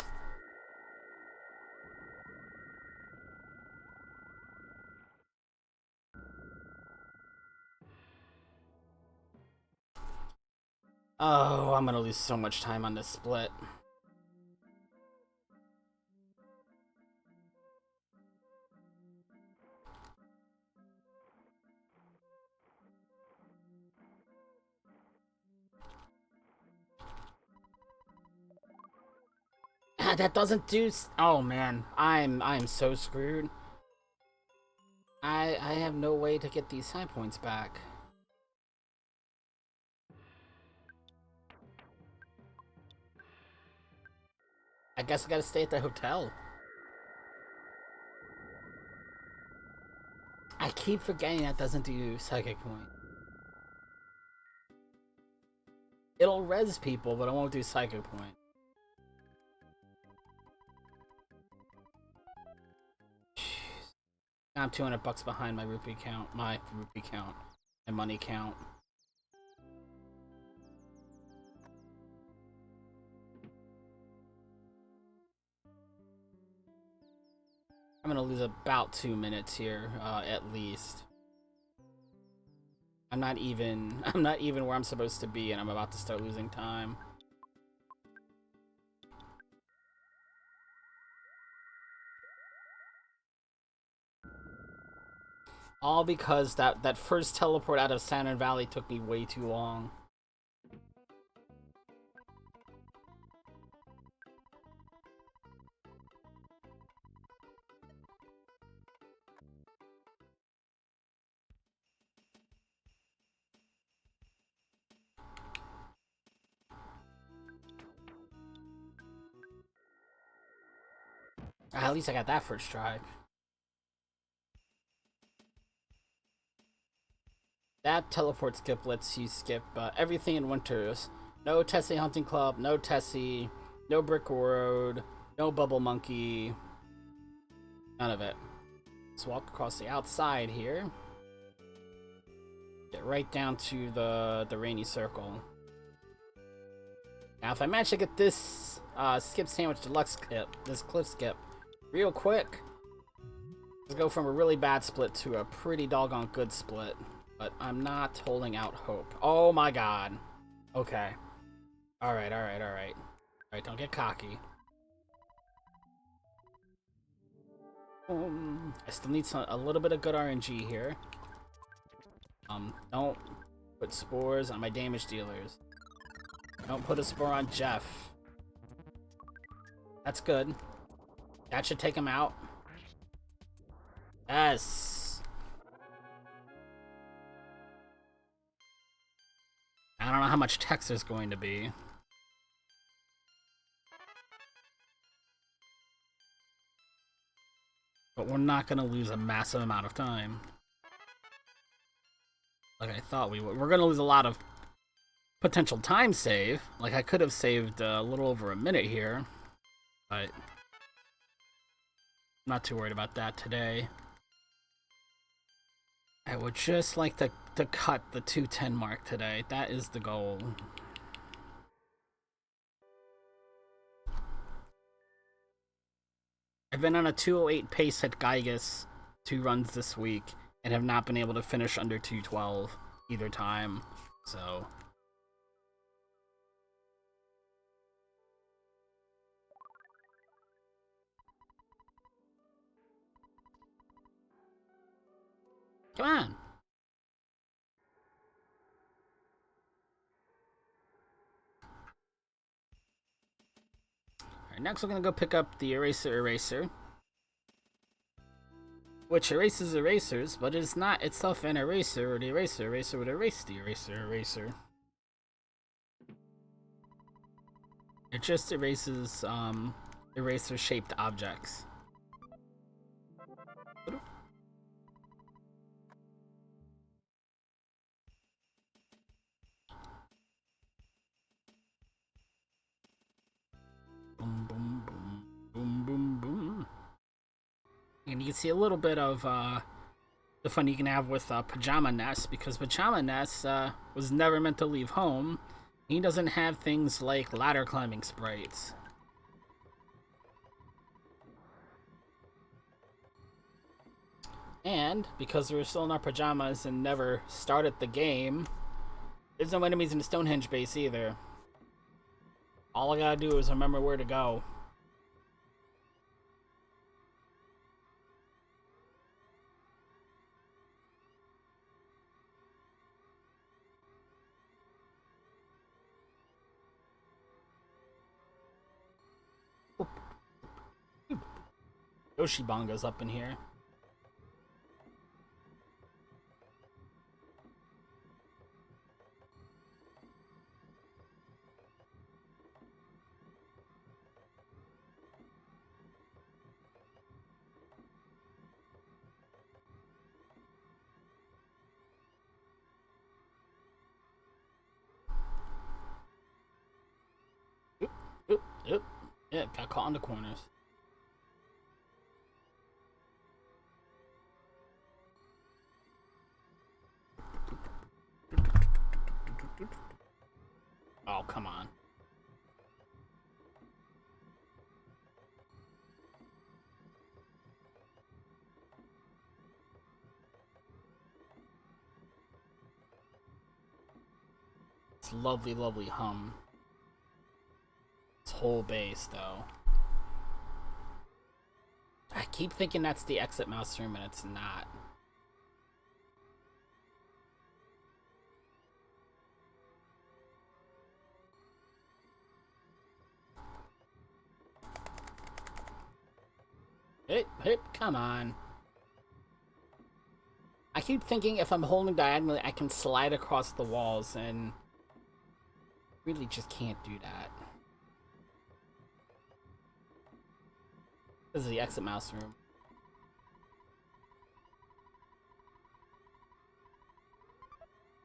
Oh, I'm gonna lose so much time on this split. That doesn't do... Oh man, I'm so screwed. I have no way to get these side points back. I guess I gotta stay at the hotel. I keep forgetting that doesn't do psychic point. It'll res people, but it won't do psychic point. Jeez. I'm 200 bucks behind my rupee count, my money count. I'm gonna lose about 2 minutes here, at least. I'm not even where I'm supposed to be, and I'm about to start losing time. All because that first teleport out of Saturn Valley took me way too long. At least I got that first try. That teleport skip lets you skip everything in Winters. No Tessie Hunting Club, no Tessie, no Brick Road, no Bubble Monkey. None of it. Let's walk across the outside here. Get right down to the Rainy Circle. Now if I manage to get this Skip Sandwich Deluxe skip, this cliff skip, real quick, let's go from a really bad split to a pretty doggone good split. But I'm not holding out hope. Oh my god. Okay. Alright. Alright, don't get cocky. I still need a little bit of good RNG here. Don't put spores on my damage dealers. Don't put a spore on Jeff. That's good. That should take him out. Yes. I don't know how much text there's going to be. But we're not going to lose a massive amount of time. Like I thought we would. We're going to lose a lot of potential time save. Like I could have saved a little over a minute here. But I'm not too worried about that today. I would just like to cut the 210 mark today. That is the goal. I've been on a 208 pace at Gygus 2 runs this week and have not been able to finish under 212 either time. So Come on. Alright, next we're gonna go pick up the eraser. Which erases erasers, but is not itself an eraser, or the eraser would erase the eraser. It just erases, eraser-shaped objects. Boom, boom, boom, boom, boom, boom. And you can see a little bit of, the fun you can have with Pajama Nest, because Pajama Nest was never meant to leave home. He doesn't have things like ladder climbing sprites. And because we're still in our pajamas and never started the game, there's no enemies in the Stonehenge base either. All I gotta do is remember where to go. Yoshibonga's up in here. Oop. Yeah, got caught in the corners. Oh, come on. It's lovely, lovely hum. This whole base, though. I keep thinking that's the exit mouse room, and it's not. Hip, come on. I keep thinking if I'm holding diagonally, I can slide across the walls, and really just can't do that. This is the exit mouse room.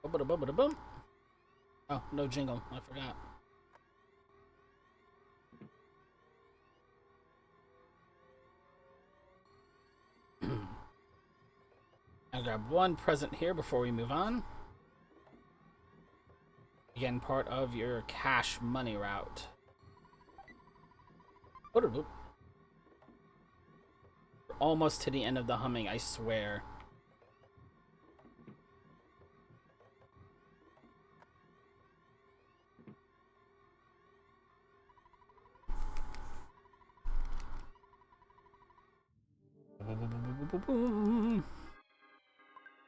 Boom. Oh, no jingle. I forgot. I'll grab one present here before we move on. Again, part of your cash money route. We're almost to the end of the humming, I swear.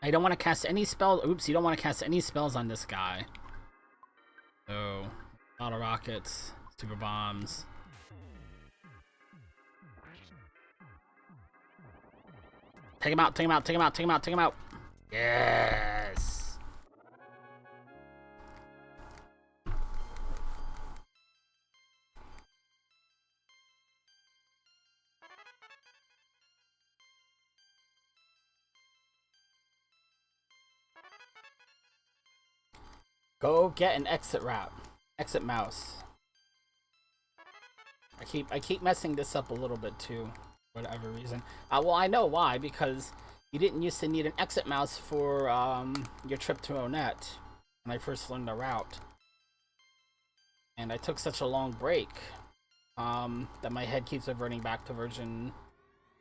I don't want to cast any spells. Oops, you don't want to cast any spells on this guy. So, bottle rockets, super bombs. Take him out, take him out, take him out, take him out, take him out. Yes. Go get an exit route. Exit mouse. I keep messing this up a little bit too, for whatever reason. Well, I know why, because you didn't used to need an exit mouse for your trip to Onett when I first learned the route. And I took such a long break that my head keeps reverting back to version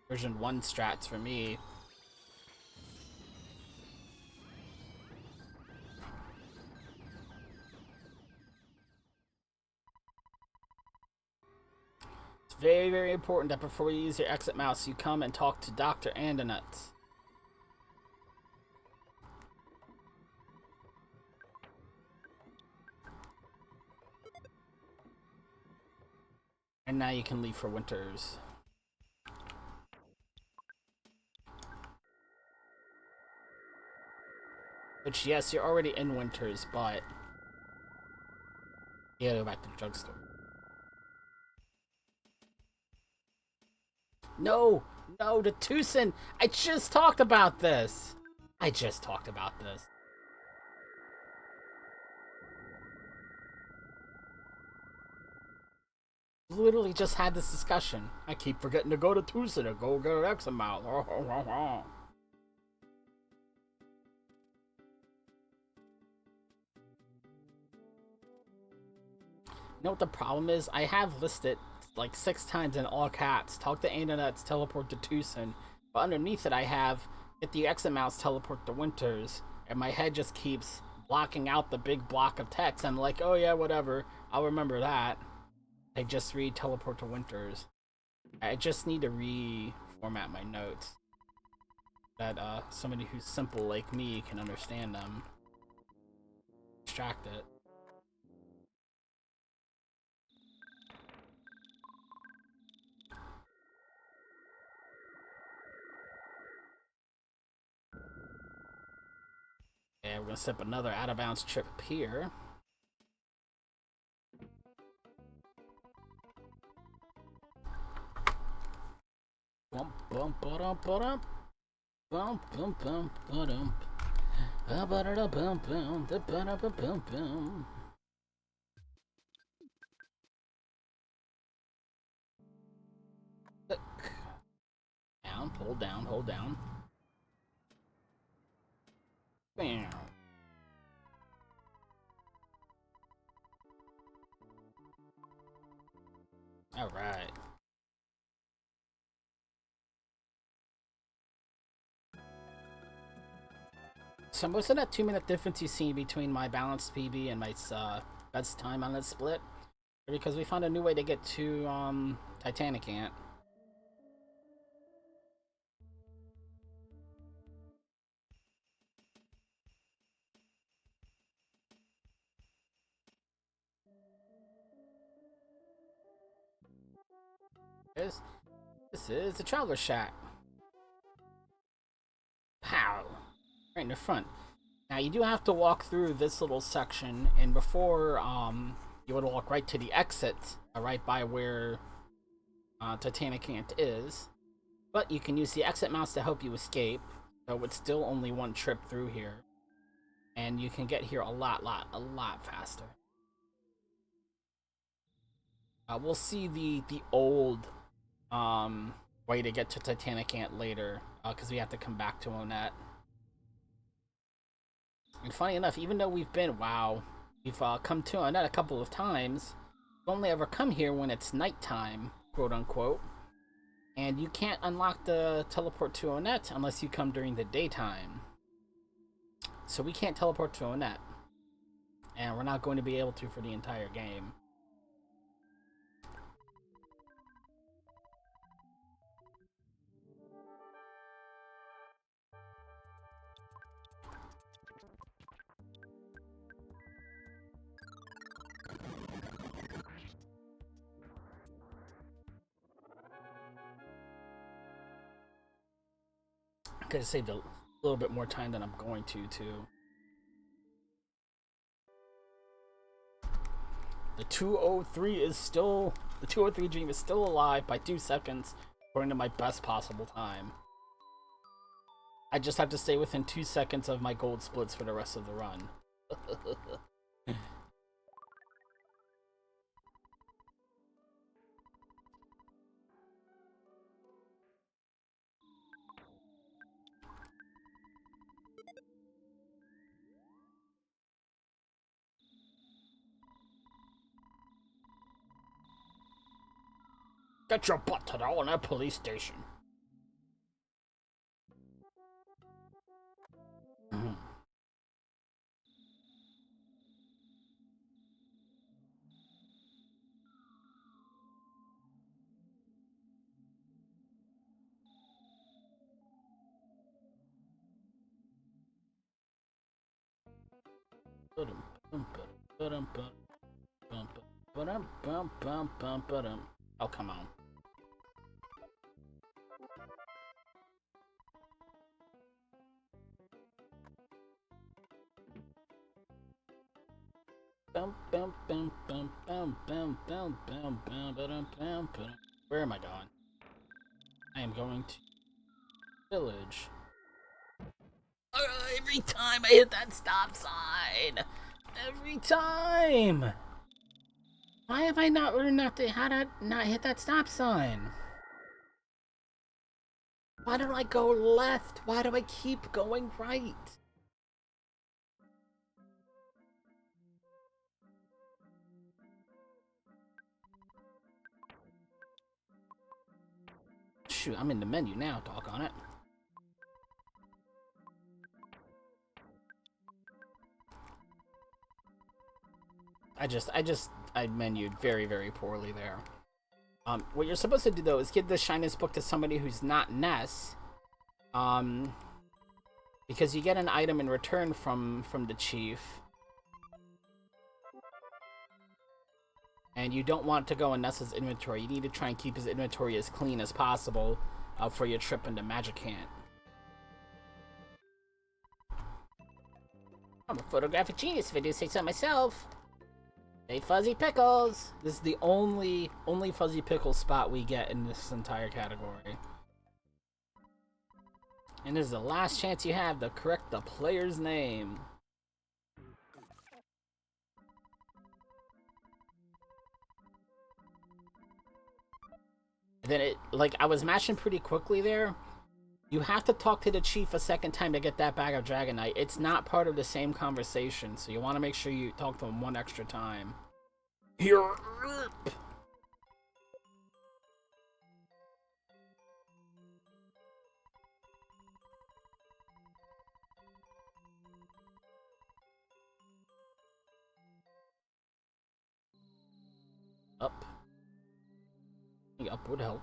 1 strats for me. Very, very important that before you use your exit mouse, you come and talk to Dr. Andonuts. And now you can leave for Winters. Which, yes, you're already in Winters, but you gotta go back to the drugstore. No! No, the Tucson! I just talked about this! I just talked about this. Literally just had this discussion. I keep forgetting to go to Tucson to go get X amount. You know what the problem is? I have listed like 6 times in all caps, talk to Internets, teleport to Tucson, but underneath it I have get the X amounts, teleport to Winters, and my head just keeps blocking out the big block of text. I'm like, oh yeah, whatever, I'll remember that. I just read teleport to Winters. I just need to reformat my notes that somebody who's simple like me can understand them. Extract it. And we're gonna set up another out of bounds trip here. Bump bump ba-dum ba-dum. Bump bump bump ba-dum. Ba-da-da-bum bum. Da-ba-da-ba-bum bum. Down, hold down, hold down. Bam. Alright. So most of that 2-minute difference you see between my balanced PB and my best time on this split, because we found a new way to get to Titanic Ant. This is the Traveler Shack. Pow! Right in the front. Now you do have to walk through this little section, and before you would walk right to the exit, right by where Titanic Ant is. But you can use the exit mouse to help you escape, so it's still only one trip through here. And you can get here a lot faster. We'll see the old way to get to Titanic Ant later, because we have to come back to Onett. And funny enough, even though we've come to Onett a couple of times, we've only ever come here when it's nighttime, quote unquote. And you can't unlock the teleport to Onett unless you come during the daytime. So we can't teleport to Onett. And we're not going to be able to for the entire game. I could have saved a little bit more time than I'm going to, too. The 203 dream is still alive by 2 seconds, according to my best possible time. I just have to stay within 2 seconds of my gold splits for the rest of the run. Get your butt to the Onett police station. Oh, come on. Where am I going? I am going to village. Every time I hit that stop sign! Every time! Why have I not learned how to not hit that stop sign? Why don't I go left? Why do I keep going right? Shoot, I'm in the menu now, doggone it. I menued very, very poorly there. What you're supposed to do, though, is give the Shyness book to somebody who's not Ness. Because you get an item in return from the chief. And you don't want to go in Ness's inventory. You need to try and keep his inventory as clean as possible for your trip into Magic Hand. I'm a photographic genius, if I do say so myself. Hey, Fuzzy Pickles! This is the only Fuzzy Pickles spot we get in this entire category. And this is the last chance you have to correct the player's name. And then I was mashing pretty quickly there. You have to talk to the chief a second time to get that bag of Dragonite. It's not part of the same conversation, so you want to make sure you talk to him one extra time. You're up. Up would help.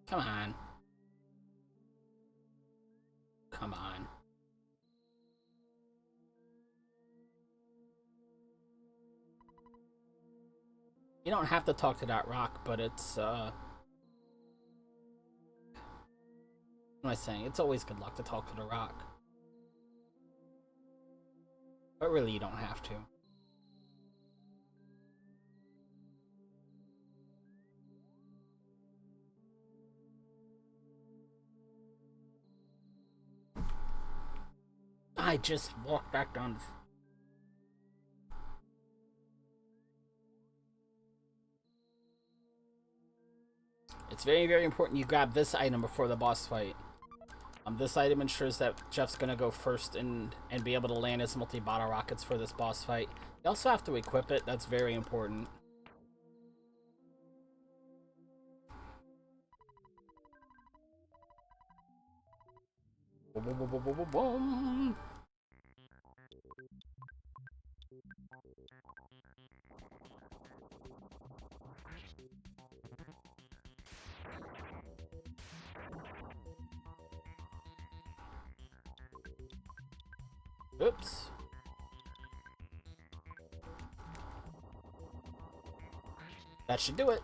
Come on. Come on. You don't have to talk to that rock, but it's, what am I saying? It's always good luck to talk to the rock. But really, you don't have to. I just walked back down. It's very, very important you grab this item before the boss fight. This item ensures that Jeff's gonna go first and be able to land his multi-bottle rockets for this boss fight. You also have to equip it. That's very important. Boom, boom, boom, boom, boom, boom. Oops. That should do it.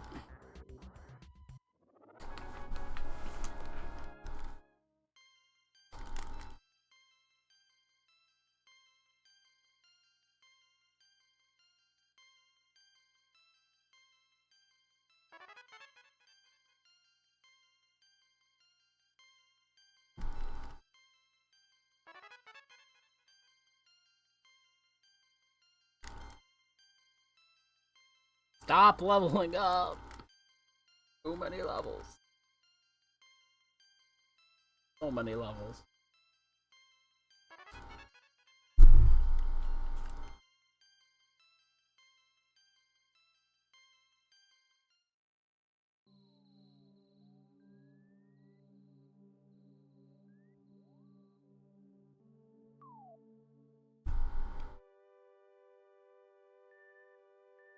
Stop leveling up. Too many levels. So many levels.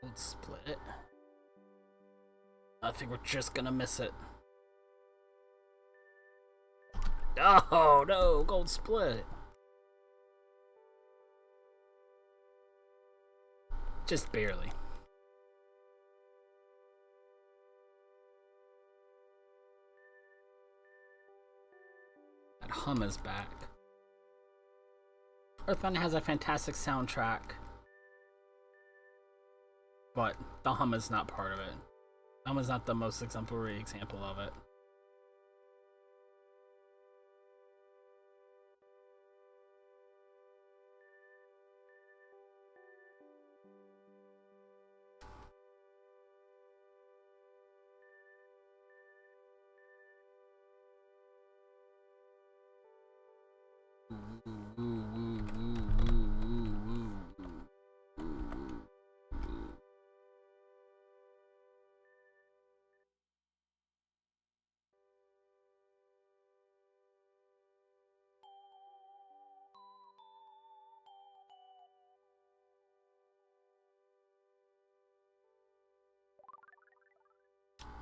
Let's split it. I think we're just gonna miss it. Oh no, gold split. Just barely. That hum is back. Earthbound has a fantastic soundtrack, but the hum is not part of it. The hum is not the most exemplary example of it.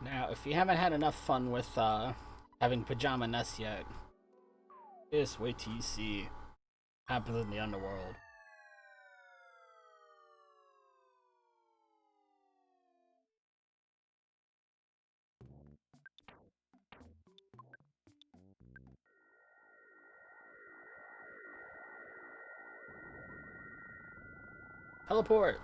Now, if you haven't had enough fun with having Pajama Nest yet, just wait till you see what happens in the underworld. Teleport!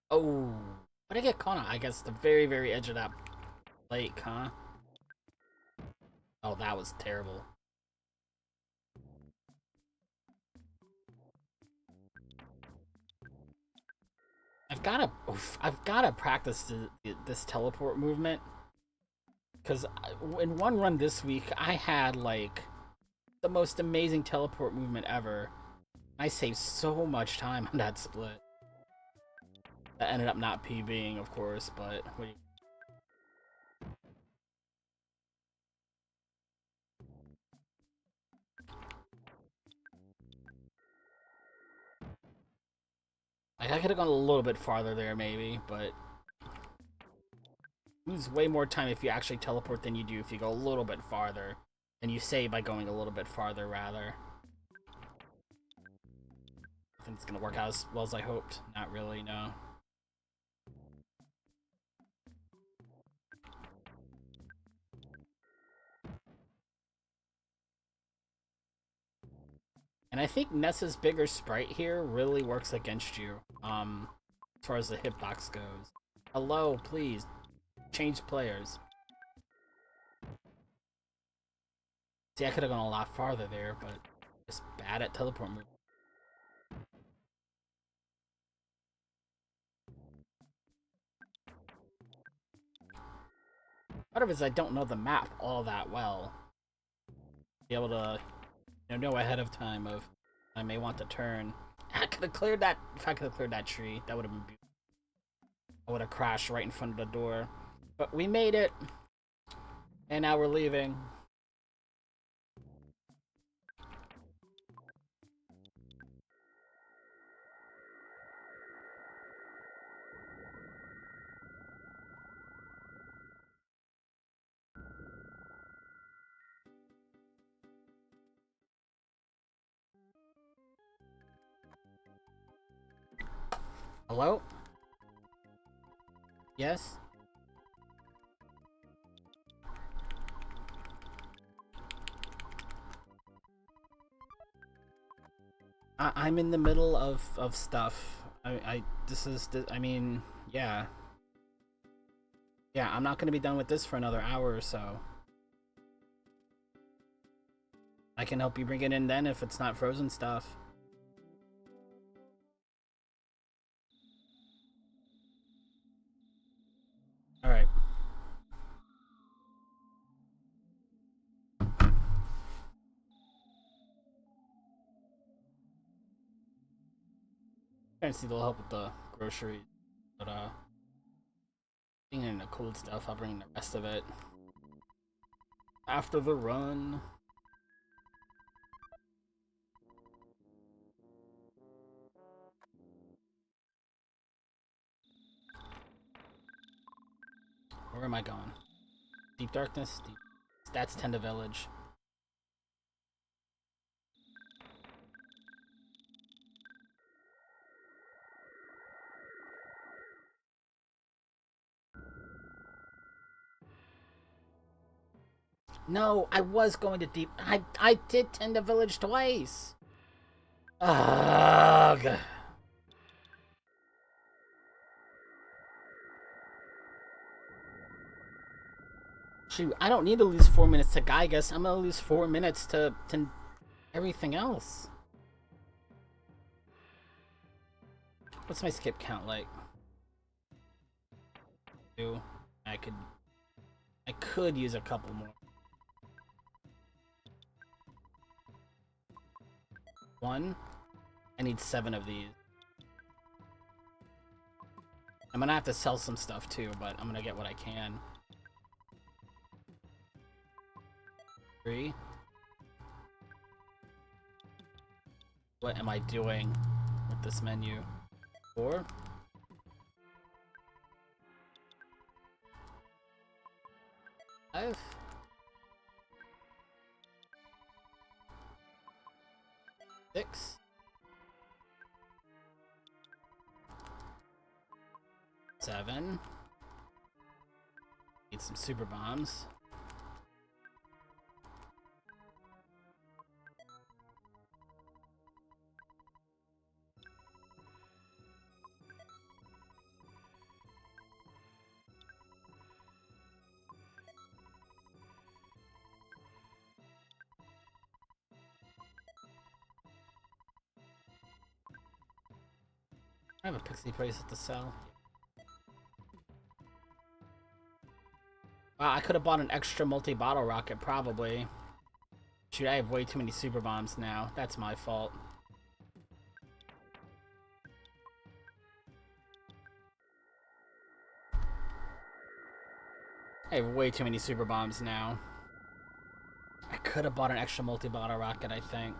Oh, what did I get caught on? I guess the very, very edge of that lake, huh? Oh, that was terrible. I've gotta practice this teleport movement, because in one run this week I had like the most amazing teleport movement ever. I saved so much time on that split. That ended up not PBing, of course, but like, I could have gone a little bit farther there, maybe, but you lose way more time if you actually teleport than you do if you go a little bit farther. And you save by going a little bit farther, rather. I think it's gonna work out as well as I hoped. Not really, no. And I think Nessa's bigger sprite here really works against you, as far as the hitbox goes. Hello, please. Change players. See, I could have gone a lot farther there, but just bad at teleport moves. Part of it is I don't know the map all that well. Be able to, know ahead of time of I may want to turn. I could have cleared that. If I could have cleared that tree, that would have been beautiful. I would have crashed right in front of the door. But we made it. And now we're leaving. Hello? Yes? I'm in the middle of stuff. I mean, yeah. Yeah, I'm not gonna be done with this for another hour or so. I can help you bring it in then if it's not frozen stuff. Alright. Trying to see they'll help with the groceries. But bringing in the cool stuff, I'll bring the rest of it after the run. Where am I going? Deep darkness? That's Tenda Village. No, I was going to deep... I did Tenda Village twice! Ugh. Shoot, I don't need to lose 4 minutes to Gygus. I'm gonna lose 4 minutes to everything else. What's my skip count like? 2. I could use a couple more. 1. I need 7 of these. I'm gonna have to sell some stuff too, but I'm gonna get what I can. 3. What am I doing with this menu? 4. 5. 6. 7. Need some super bombs. I have a pixie bracelet to sell. Wow, I could have bought an extra multi-bottle rocket, probably. Shoot, I have way too many super bombs now. That's my fault. I have way too many super bombs now. I could have bought an extra multi-bottle rocket, I think.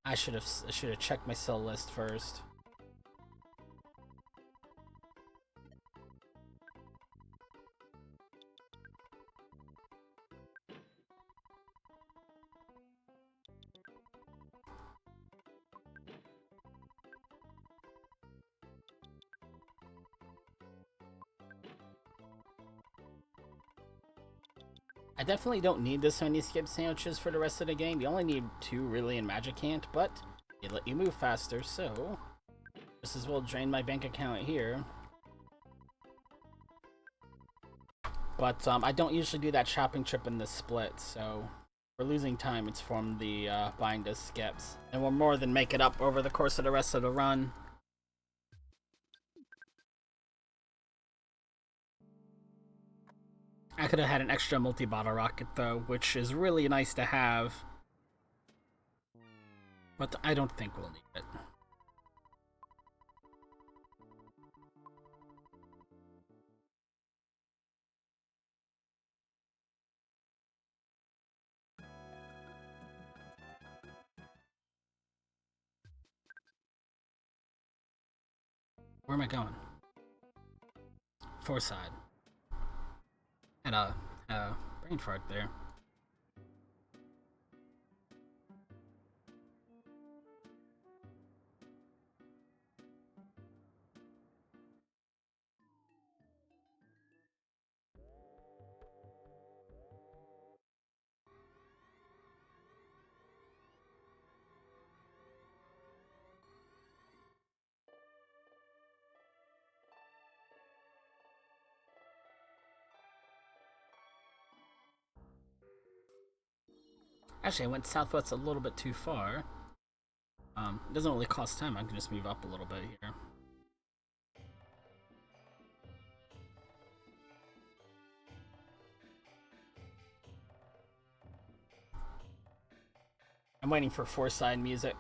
I should have checked my sell list first. I definitely don't need this many skip sandwiches for the rest of the game. You only need 2 really in Magic Ant, but they let you move faster, so just as well drain my bank account here. But I don't usually do that shopping trip in the split, so we're losing time. It's from the buying those skips, and we'll more than make it up over the course of the rest of the run. I could have had an extra multi-bottle rocket, though, which is really nice to have. But I don't think we'll need it. Where am I going? Foreside. Had a brain fart there. Actually, I went southwest a little bit too far. It doesn't really cost time. I can just move up a little bit here. I'm waiting for Foreside music.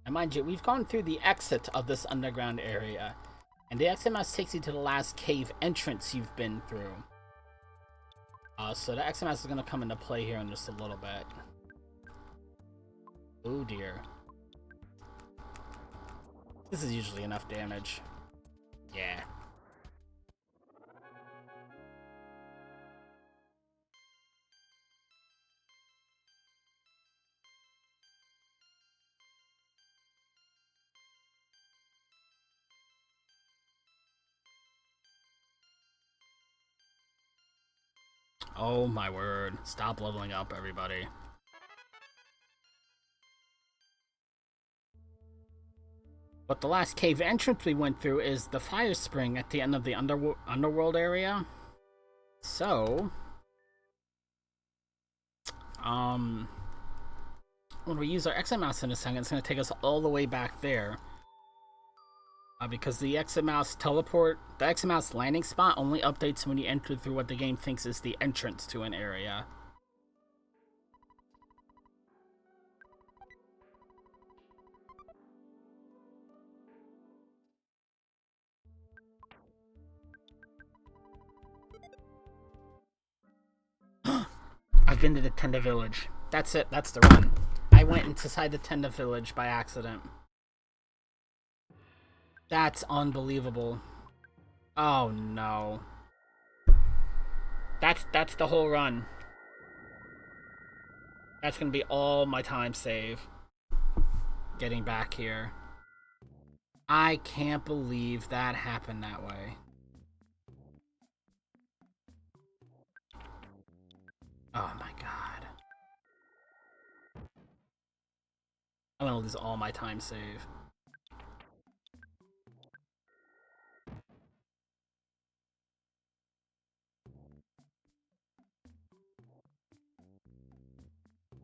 And mind you, we've gone through the exit of this underground area, and the exit mouse takes you to the last cave entrance you've been through. So the XMS is going to come into play here in just a little bit. Oh dear. This is usually enough damage. Yeah. Oh my word. Stop leveling up, everybody. But the last cave entrance we went through is the fire spring at the end of the underworld area. So, when we use our exit mouse in a second, it's going to take us all the way back there. Because the exit mouse landing spot only updates when you enter through what the game thinks is the entrance to an area. I've been to the Tenda Village. That's it. That's the run. I went inside the Tenda Village by accident. That's unbelievable. Oh no. That's the whole run. That's gonna be all my time save. Getting back here. I can't believe that happened that way. Oh my god. I'm gonna lose all my time save.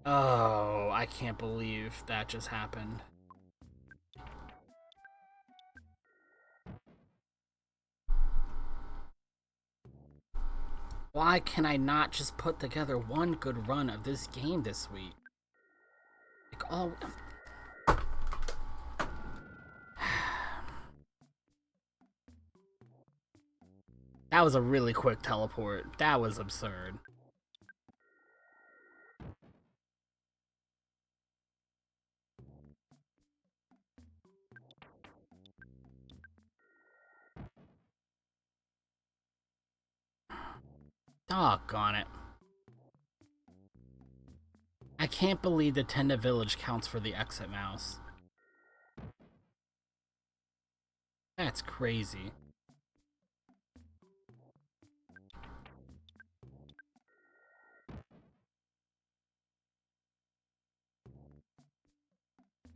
Oh, I can't believe that just happened. Why can I not just put together one good run of this game this week? Like, oh... That was a really quick teleport. That was absurd. Doggone it. I can't believe the Tenda Village counts for the exit mouse. That's crazy.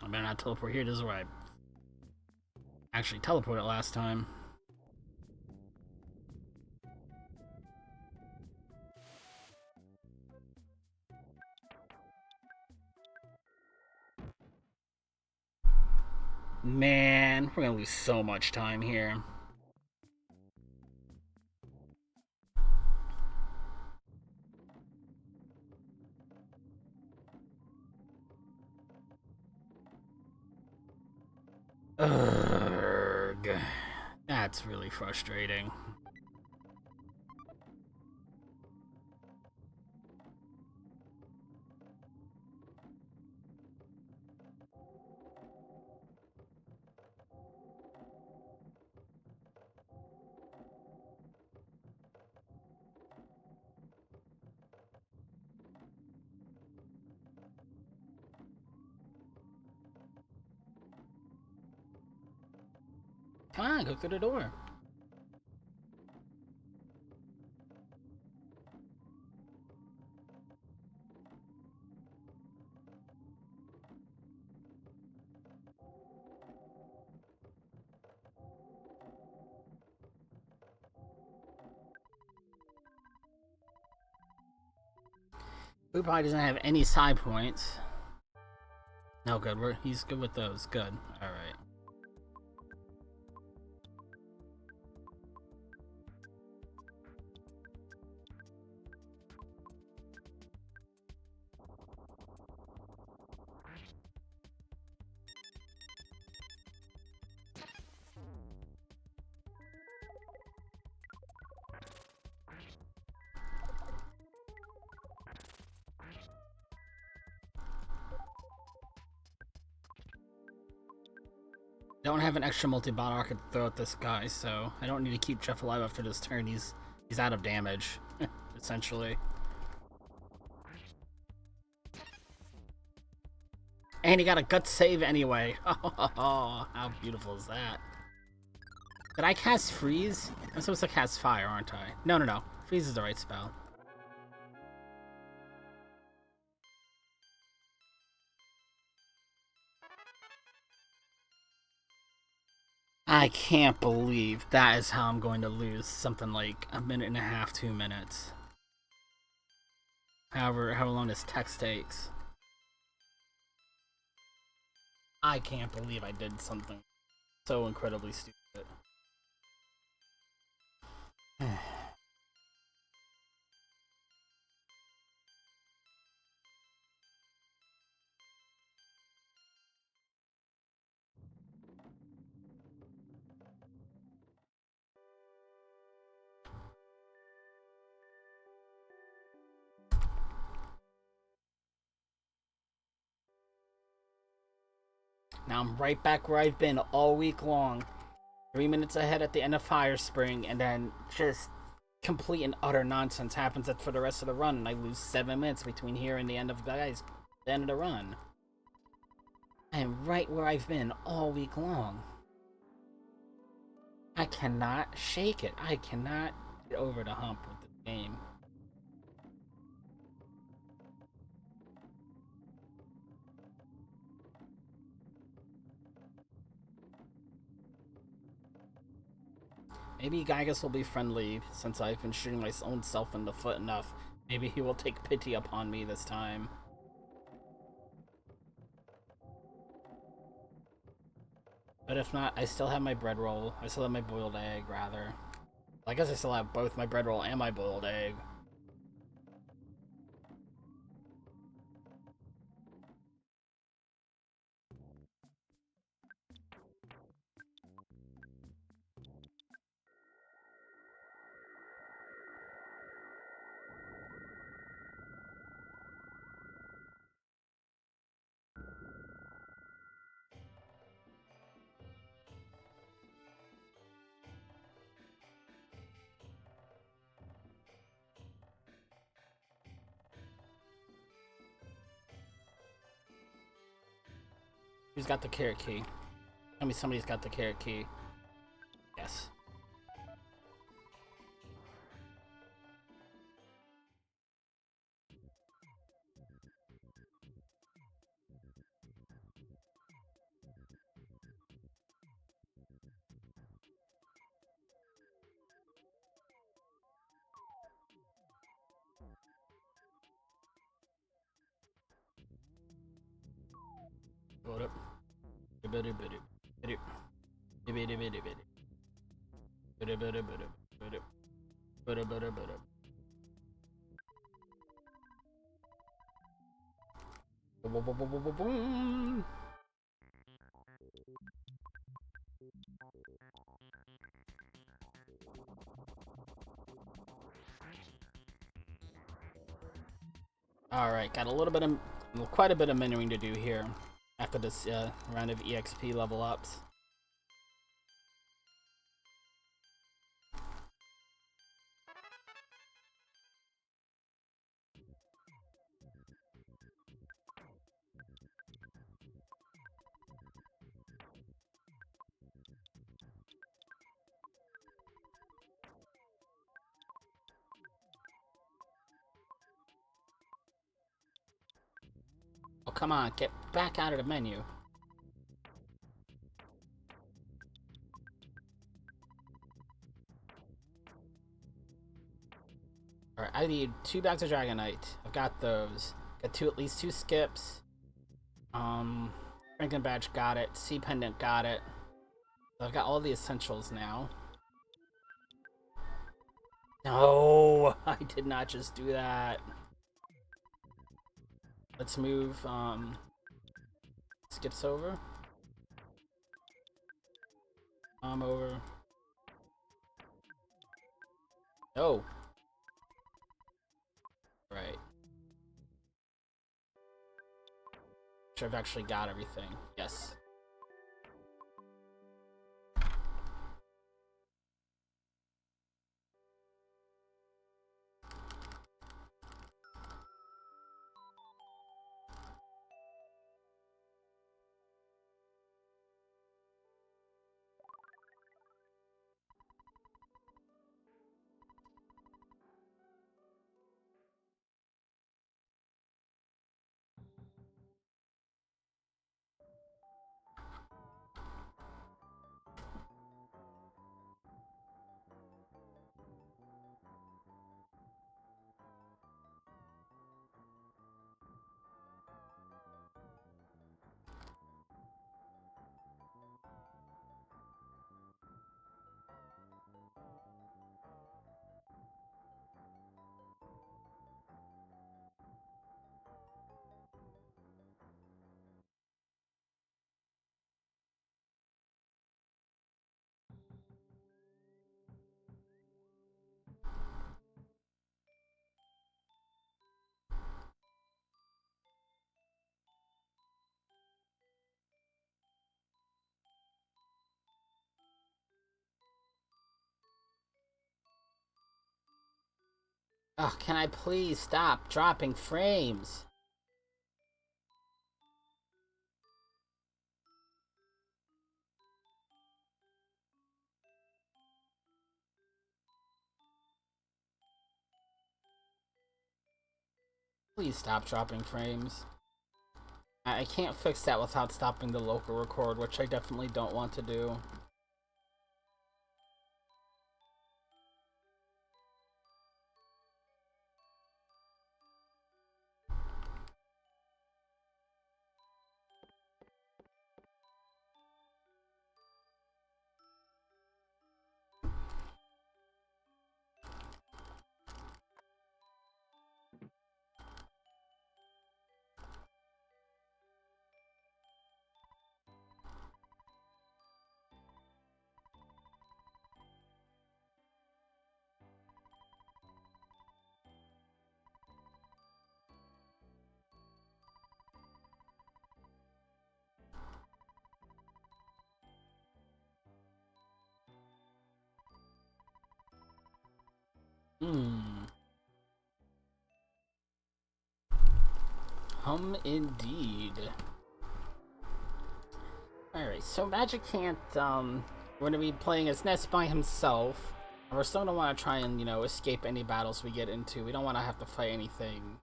I better not teleport here. This is where I actually teleported last time. Man, we're gonna lose so much time here. Ugh. That's really frustrating. Come on, go through the door. Who probably doesn't have any side points. No, good. He's good with those. Good. Alright. Don't have an extra multi-bottle I could throw at this guy, so I don't need to keep Jeff alive after this turn. He's out of damage, essentially. And he got a gut save anyway. Oh, how beautiful is that? Did I cast Freeze? I'm supposed to cast Fire, aren't I? No, no, no. Freeze is the right spell. I can't believe that is how I'm going to lose something like a minute and a half, 2 minutes. However long this text takes. I can't believe I did something so incredibly stupid. Now I'm right back where I've been all week long. 3 minutes ahead at the end of Fire Spring, and then just complete and utter nonsense happens for the rest of the run, and I lose 7 minutes between here and the end of the end of the run. I am right where I've been all week long. I cannot shake it. I cannot get over the hump with this game. Maybe Gygas will be friendly since I've been shooting my own self in the foot enough. Maybe he will take pity upon me this time. But if not, I still have my bread roll. I still have my boiled egg, rather. I guess I still have both my bread roll and my boiled egg. Who's got the carrot key? Tell me somebody's got the carrot key. Yes. Hold up. Alright, got a little bit of, quite a bit of menuing to do here after this round of EXP level ups. Oh, come on, get back out of the menu. Alright, I need 2 bags of Dragonite. I've got those. Got at least 2 skips. Franklin Badge got it. Sea Pendant got it. So I've got all the essentials now. No, I did not just do that. Let's move, skips over. Over. Oh. Right. Sure, I've actually got everything. Yes. Oh, can I please stop dropping frames? Please stop dropping frames. I can't fix that without stopping the local record, which I definitely don't want to do. Hmm. Indeed. Alright, so Magic can't, we're gonna be playing as Ness by himself. And we're still gonna want to try and, escape any battles we get into. We don't want to have to fight anything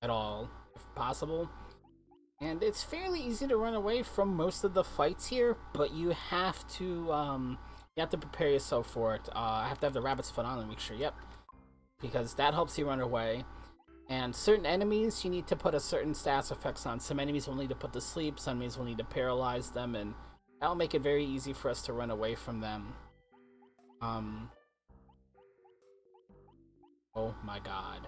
at all, if possible. And it's fairly easy to run away from most of the fights here, but you have to, prepare yourself for it. I have to have the rabbit's foot on and make sure, yep. Because that helps you run away. And certain enemies, you need to put a certain status effects on. Some enemies will need to put to sleep, some enemies will need to paralyze them, and that'll make it very easy for us to run away from them. Oh my god.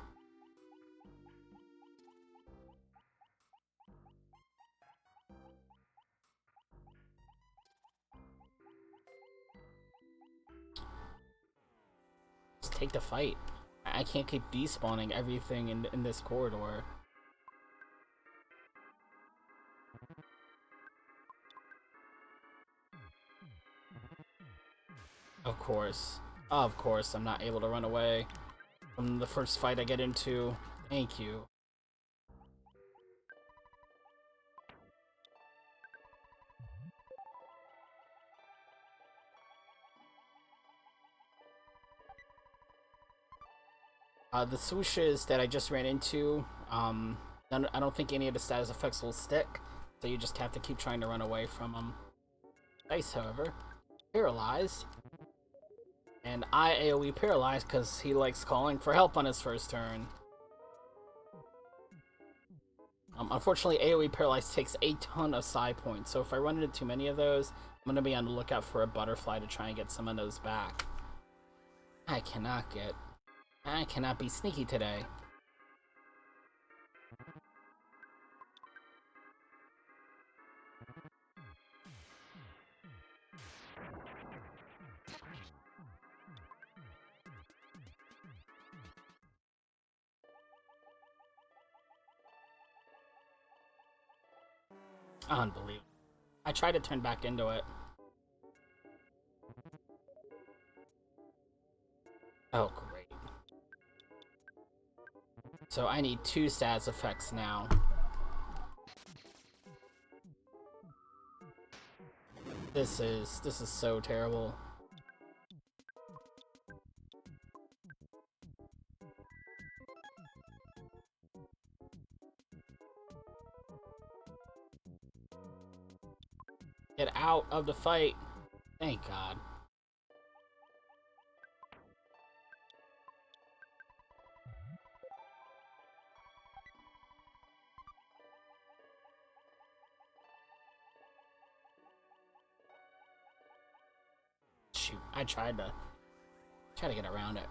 Just take the fight. I can't keep despawning everything in this corridor. Of course. Of course, I'm not able to run away from the first fight I get into. Thank you. The swooshes that I just ran into, I don't think any of the status effects will stick, so you just have to keep trying to run away from them. Dice, however, paralyzed. And I AoE paralyzed because he likes calling for help on his first turn. Unfortunately, AoE paralyzed takes a ton of psi points, so if I run into too many of those, I'm going to be on the lookout for a butterfly to try and get some of those back. I cannot be sneaky today. Unbelievable. I tried to turn back into it. Oh, great. So I need 2 status effects now. This is so terrible. Get out of the fight. Thank God. Shoot, I tried to get around it.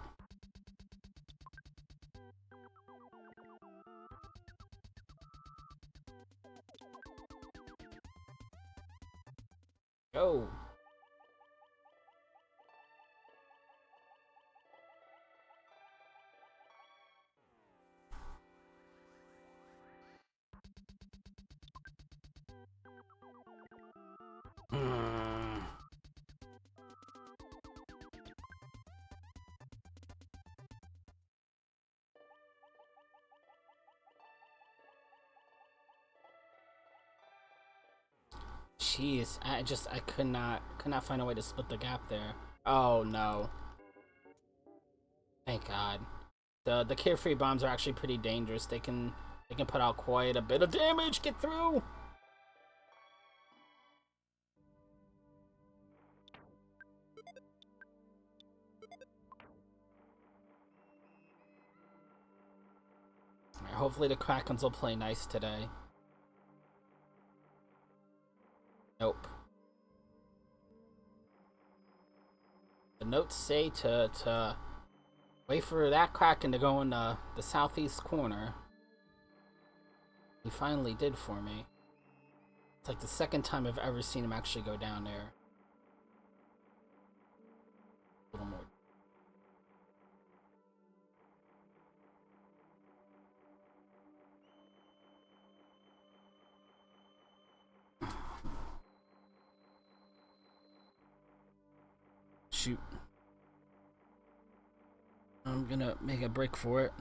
Go. Jeez, I could not find a way to split the gap there. Oh no. Thank God. The carefree bombs are actually pretty dangerous. They can put out quite a bit of damage. Get through. Hopefully the Krakens will play nice today. Nope. The notes say to wait for that Kraken to go in the southeast corner. He finally did for me. It's like the second time I've ever seen him actually go down there. A little more. Shoot. I'm gonna make a break for it.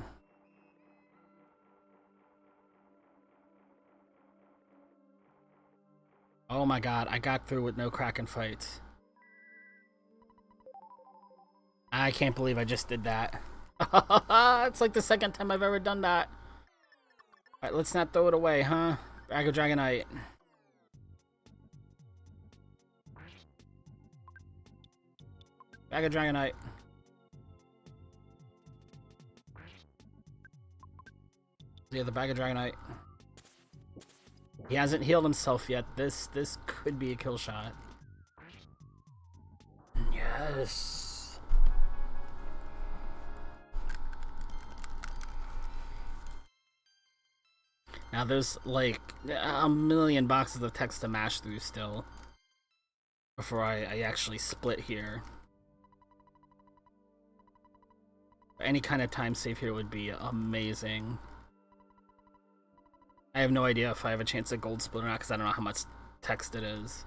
Oh my god, I got through with no Kraken fights. I can't believe I just did that. It's like the second time I've ever done that. Alright, let's not throw it away, huh? Bag of Dragonite. Bag of Dragonite. Yeah, the Bag of Dragonite. He hasn't healed himself yet. This could be a kill shot. Yes. Now there's like a million boxes of text to mash through still before I actually split here. Any kind of time save here would be amazing. I have no idea if I have a chance at gold split or not because I don't know how much text it is.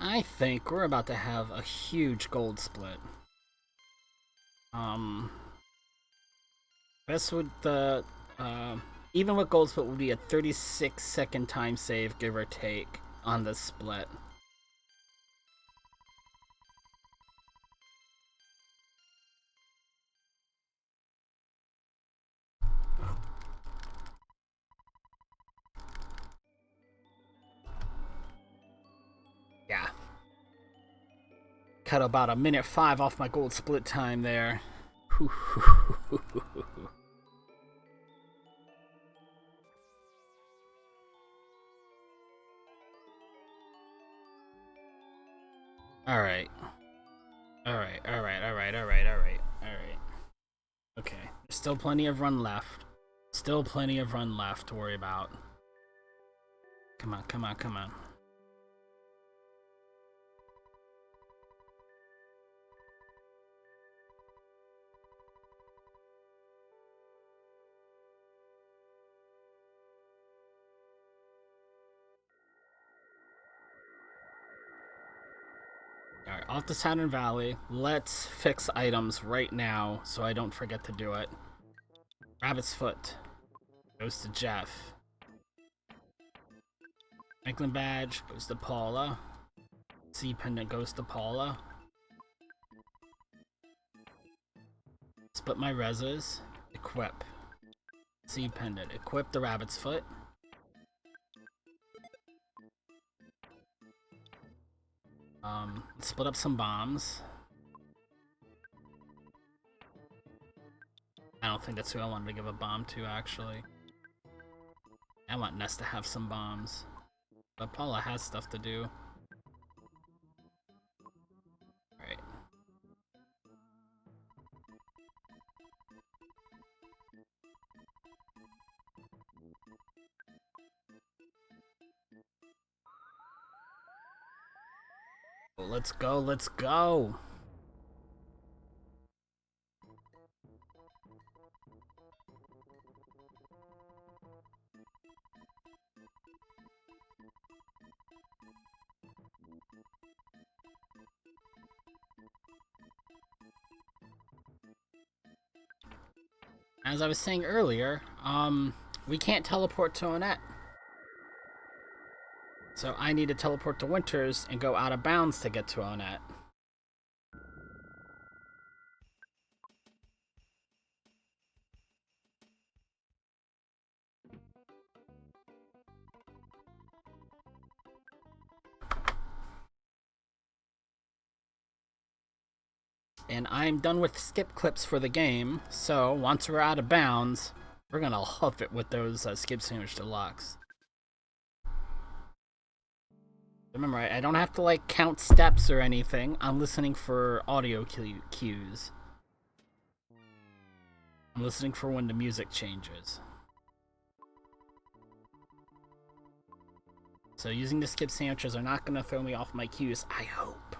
I think we're about to have a huge gold split. Best with the even with gold split would be a 36-second time save, give or take, on this split. Yeah. Cut about a minute 5 off my gold split time there. Alright. Alright. Okay. There's still plenty of run left. Still plenty of run left to worry about. Come on. Alright, off to Saturn Valley. Let's fix items right now so I don't forget to do it. Rabbit's Foot goes to Jeff. Franklin Badge goes to Paula. C Pendant goes to Paula. Split my reses. Equip. C Pendant. Equip the Rabbit's Foot. Let's split up some bombs. I don't think that's who I wanted to give a bomb to, actually. I want Ness to have some bombs. But Paula has stuff to do. Alright. Let's go, let's go! As I was saying earlier, we can't teleport to Onett. So I need to teleport to Winters and go out of bounds to get to Onett. And I'm done with skip clips for the game, so once we're out of bounds, we're gonna huff it with those Skip Sandwich Deluxe. Remember, I don't have to like count steps or anything. I'm listening for audio cues. I'm listening for when the music changes. So using the skip sandwiches are not gonna throw me off my cues, I hope.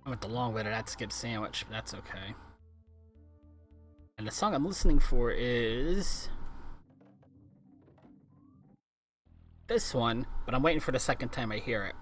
I went the long way to that skip sandwich, but that's okay. And the song I'm listening for is this one, but I'm waiting for the second time I hear it.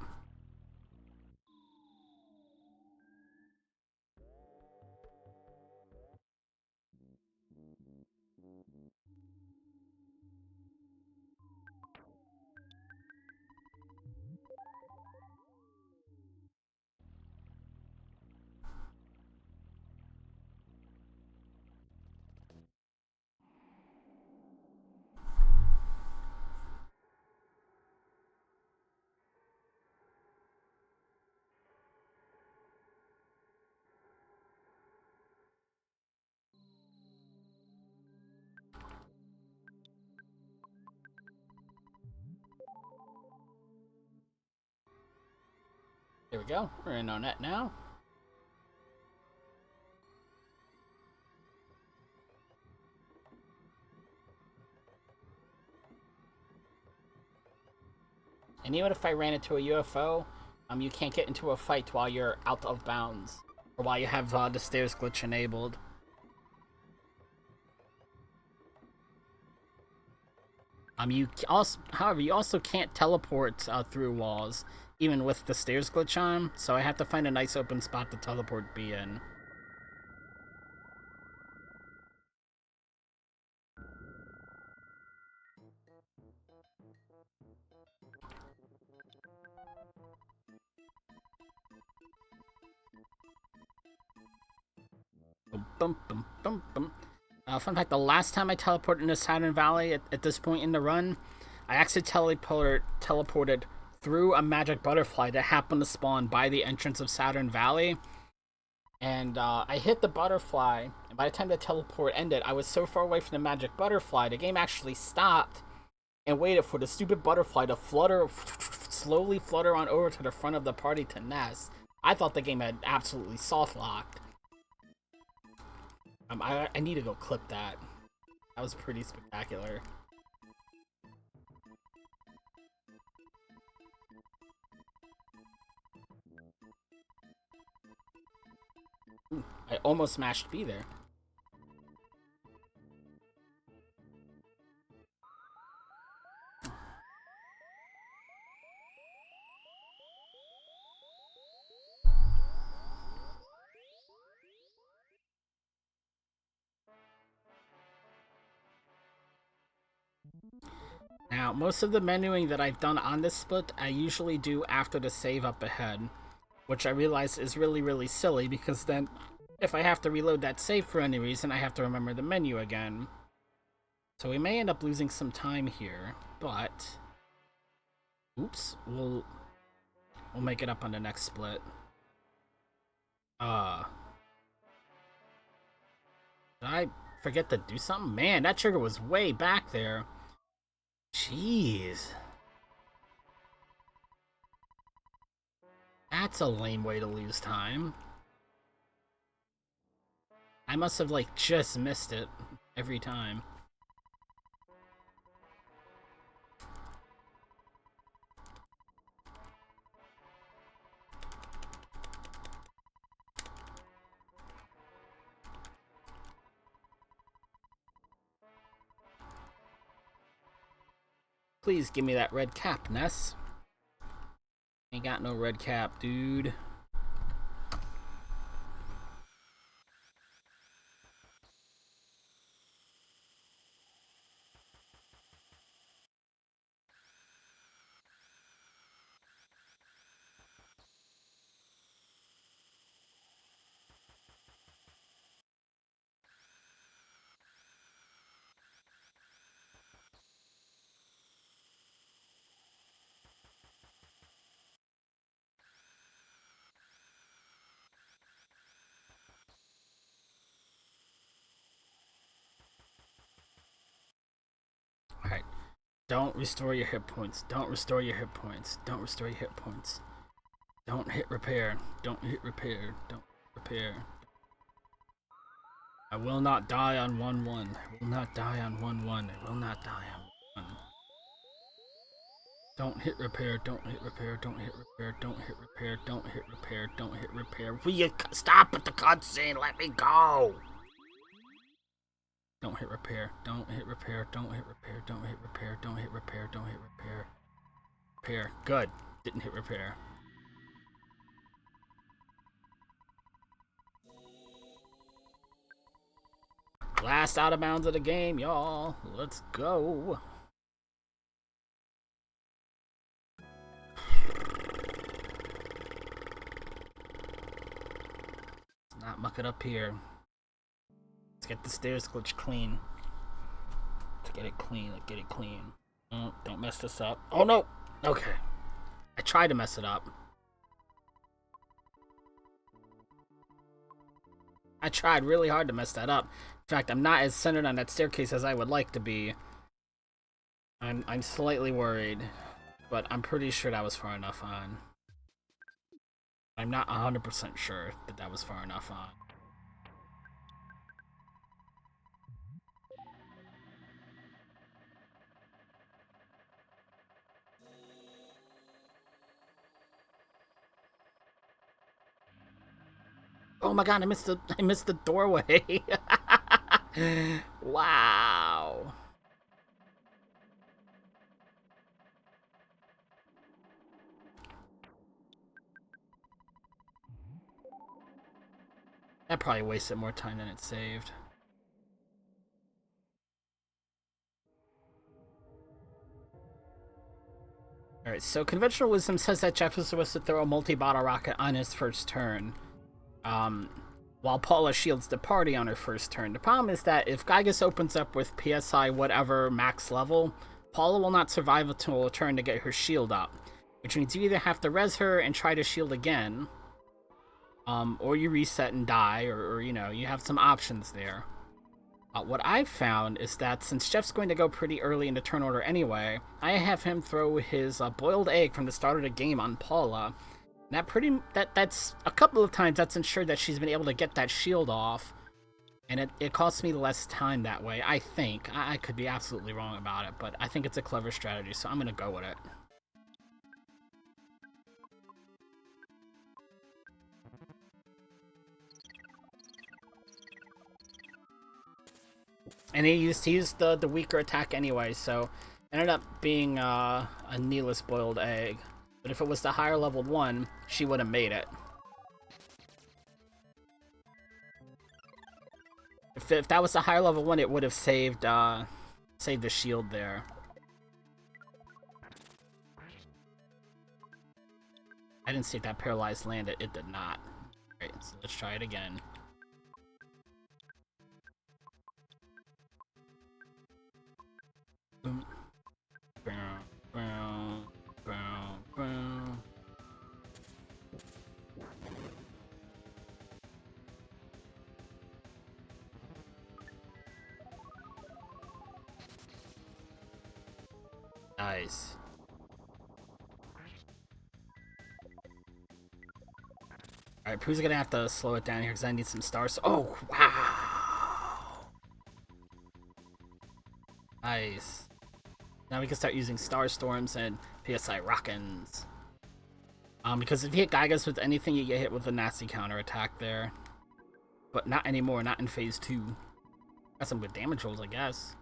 There we go. We're in Onett now. And even if I ran into a UFO, you can't get into a fight while you're out of bounds. Or while you have the stairs glitch enabled. However, you also can't teleport through walls, even with the stairs glitch on, so I have to find a nice open spot to teleport B in. Bum, bum, bum, bum. Fun fact, the last time I teleported into Saturn Valley at this point in the run, I actually teleported through a magic butterfly that happened to spawn by the entrance of Saturn Valley. And I hit the butterfly, and by the time the teleport ended, I was so far away from the magic butterfly, the game actually stopped and waited for the stupid butterfly to slowly flutter on over to the front of the party to nest. I thought the game had absolutely soft locked. I need to go clip that. That was pretty spectacular. Ooh, I almost smashed B there. Now, most of the menuing that I've done on this split, I usually do after the save up ahead, which I realize is really, really silly, because then if I have to reload that save for any reason, I have to remember the menu again. So we may end up losing some time here, but oops, We'll make it up on the next split. Did I forget to do something? Man, that trigger was way back there. Jeez. That's a lame way to lose time. I must have, like, just missed it every time. Please give me that red cap, Ness. Ain't got no red cap, dude. Alright. Don't restore your hit points. Don't restore your hit points. Don't restore your hit points. Don't hit repair. Don't hit repair. Don't repair. I will not die on 1-1. I will not die on 1-1. I will not die on 1-1. Don't hit repair. Don't hit repair. Don't hit repair. Don't hit repair. Don't hit repair. Don't hit repair. Will you stop at the cutscene? Let me go. Don't hit repair. Don't hit repair. Don't hit repair. Don't hit repair. Don't hit repair. Don't hit repair. Repair. Good. Didn't hit repair. Last out of bounds of the game, y'all. Let's go. Let's not muck it up here. Let's get the stairs glitch clean. Let's get it clean. Let's get it clean. Oh, don't mess this up. Oh no! Okay. I tried to mess it up. I tried really hard to mess that up. In fact, I'm not as centered on that staircase as I would like to be. I'm slightly worried, but I'm pretty sure that was far enough on. I'm not 100% sure that that was far enough on. Oh my god, I missed the doorway. Wow. That probably wasted more time than it saved. Alright, so conventional wisdom says that Jeff is supposed to throw a multi-bottle rocket on his first turn. While Paula shields the party on her first turn. The problem is that if Gygus opens up with PSI whatever max level, Paula will not survive until a turn to get her shield up. Which means you either have to res her and try to shield again, or you reset and die, or you know, you have some options there. What I've found is that since Jeff's going to go pretty early in the turn order anyway, I have him throw his boiled egg from the start of the game on Paula. That's a couple of times that's ensured that she's been able to get that shield off, and it costs me less time that way, I think. I could be absolutely wrong about it, but I think it's a clever strategy, so I'm gonna go with it. And he used the weaker attack anyway, so it ended up being a kneeless boiled egg. But if it was the higher leveled one, she would have made it. If that was the higher level one, it would have saved the shield there. I didn't see if that paralyzed landed. It did not. Alright, so let's try it again. Boom. Boom. Boom. Boom. Boom. Nice. Alright, Pooh's gonna have to slow it down here because I need some stars. Oh, wow! Nice. Now we can start using Star Storms and PSI Rockins. Because if you hit Gygas with anything, you get hit with a nasty counterattack there. But not anymore, not in Phase 2. Got some good damage rolls, I guess.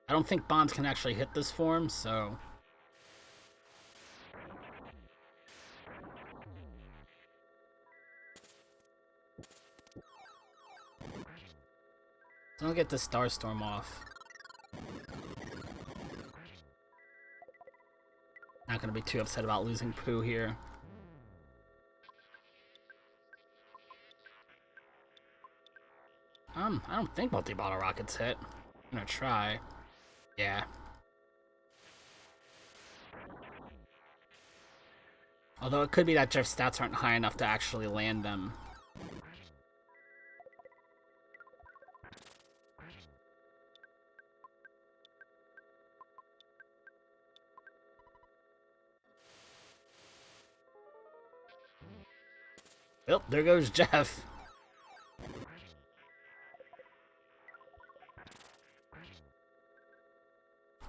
I don't think bombs can actually hit this form, so... I'll get the Star Storm off. Not gonna be too upset about losing Pooh here. I don't think multi-bottle rockets hit. I'm gonna try. Yeah. Although it could be that Jeff's stats aren't high enough to actually land them. Oh, there goes Jeff.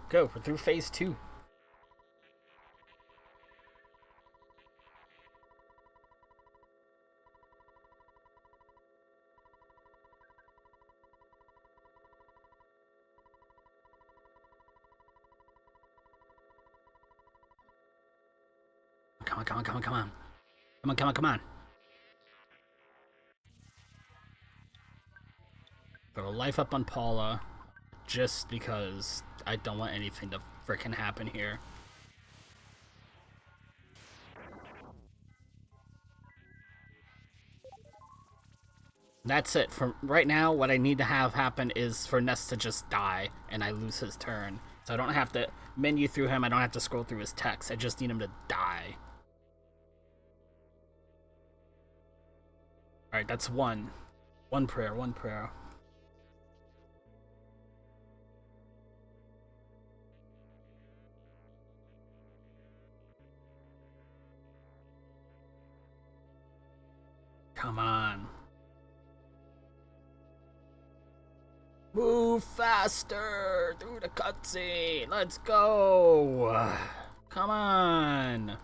Go, we're through Phase 2. Come on, come on, come on, come on. Come on, come on, come on. Throw a life up on Paula, just because I don't want anything to frickin' happen here. That's it. For right now, what I need to have happen is for Ness to just die, and I lose his turn. So I don't have to menu through him, I don't have to scroll through his text, I just need him to die. Alright, that's one. One prayer, one prayer. Come on. Move faster through the cutscene. Let's go. Come on.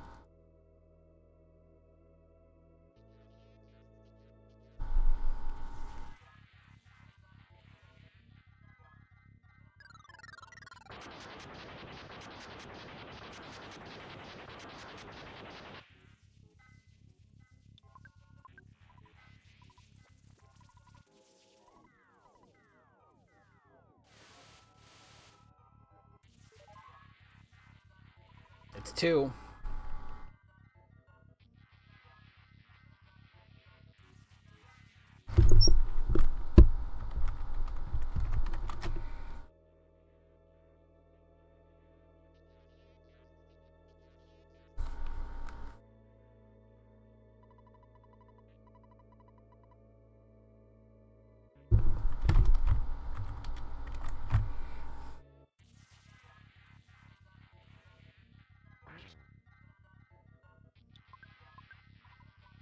It's 2.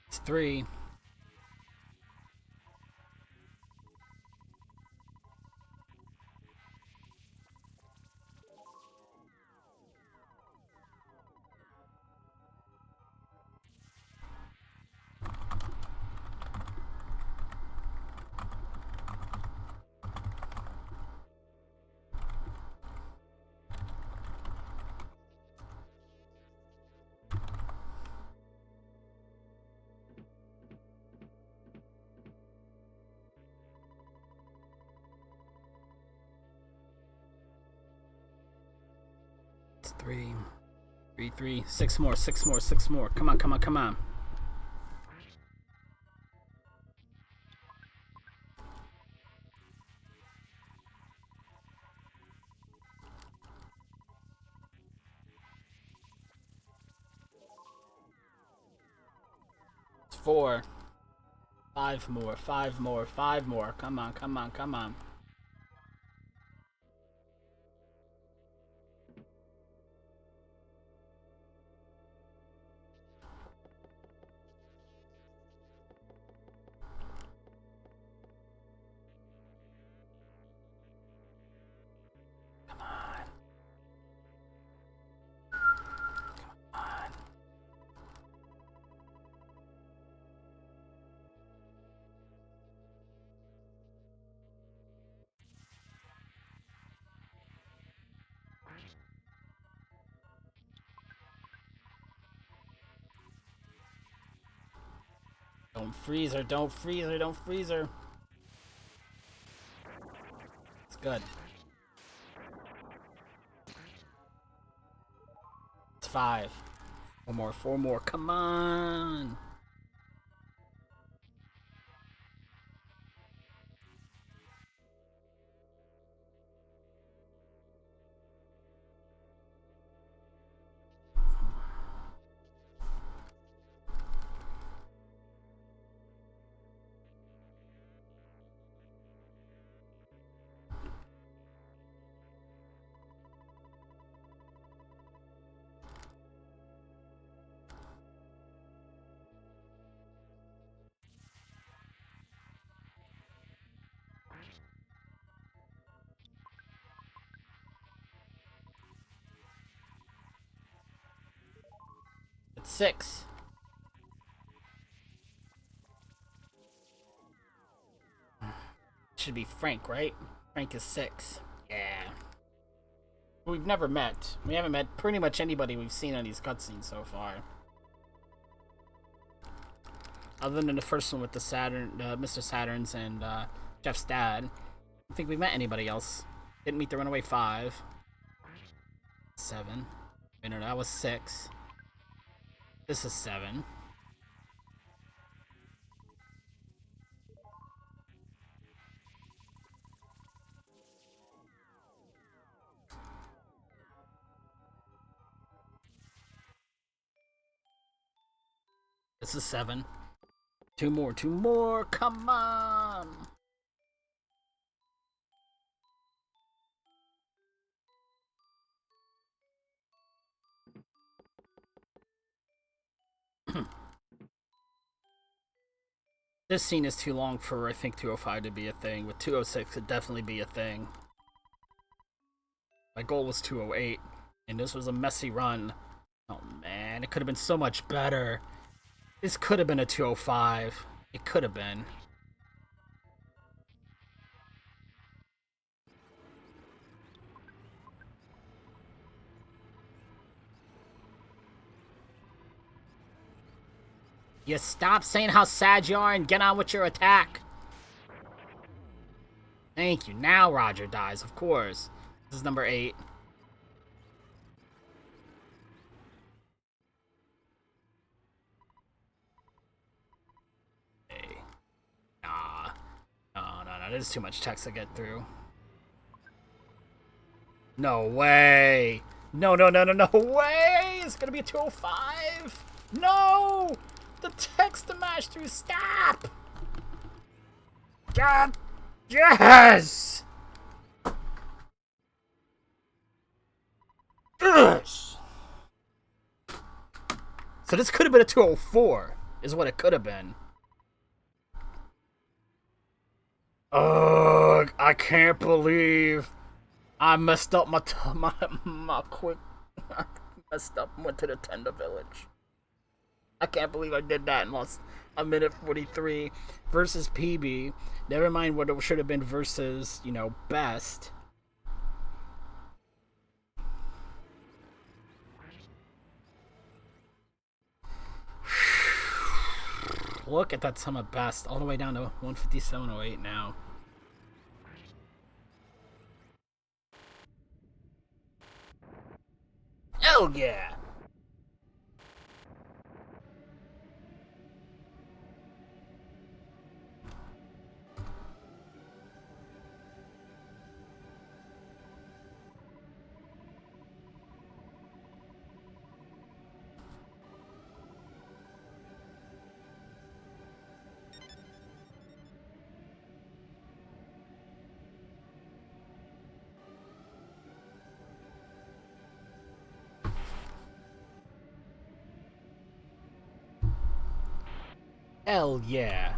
It's 3. It's 3. 3, 3. 6 more, 6 more, 6 more. Come on, come on, come on. 4. 5 more, 5 more, 5 more. Come on, come on, come on. Come on. Come on. Don't freeze her, don't freeze her, don't freeze her. It's good. It's 5. 4 more, 4 more. Come on. It's 6. Should be Frank, right? Frank is 6. Yeah. We've never met. We haven't met pretty much anybody we've seen on these cutscenes so far. Other than the first one with the Saturn, Mr. Saturn's and Jeff's dad. I don't think we met anybody else. Didn't meet the Runaway 5. 7. Wait, no, that was 6. This is 7. This is 7. 2 more, 2 more. Come on. This scene is too long for, I think, 205 to be a thing. With 206, it'd definitely be a thing. My goal was 208, and this was a messy run. Oh man, it could have been so much better. This could have been a 205. It could have been. You stop saying how sad you are and get on with your attack. Thank you. Now Roger dies, of course. This is number 8. Hey. Nah. No. There's too much text to get through. No way. No way. It's gonna be a 205. No. The text to mash through. Stop. God. Yes. Yes. So this could have been a 204, is what it could have been. Ugh, I can't believe I messed up my quick. I messed up and went to the Tender Village. I can't believe I did that and lost a minute 43 versus PB. Never mind what it should have been versus, best. Look at that sum of best, all the way down to 157.08 now. Hell yeah! Hell yeah.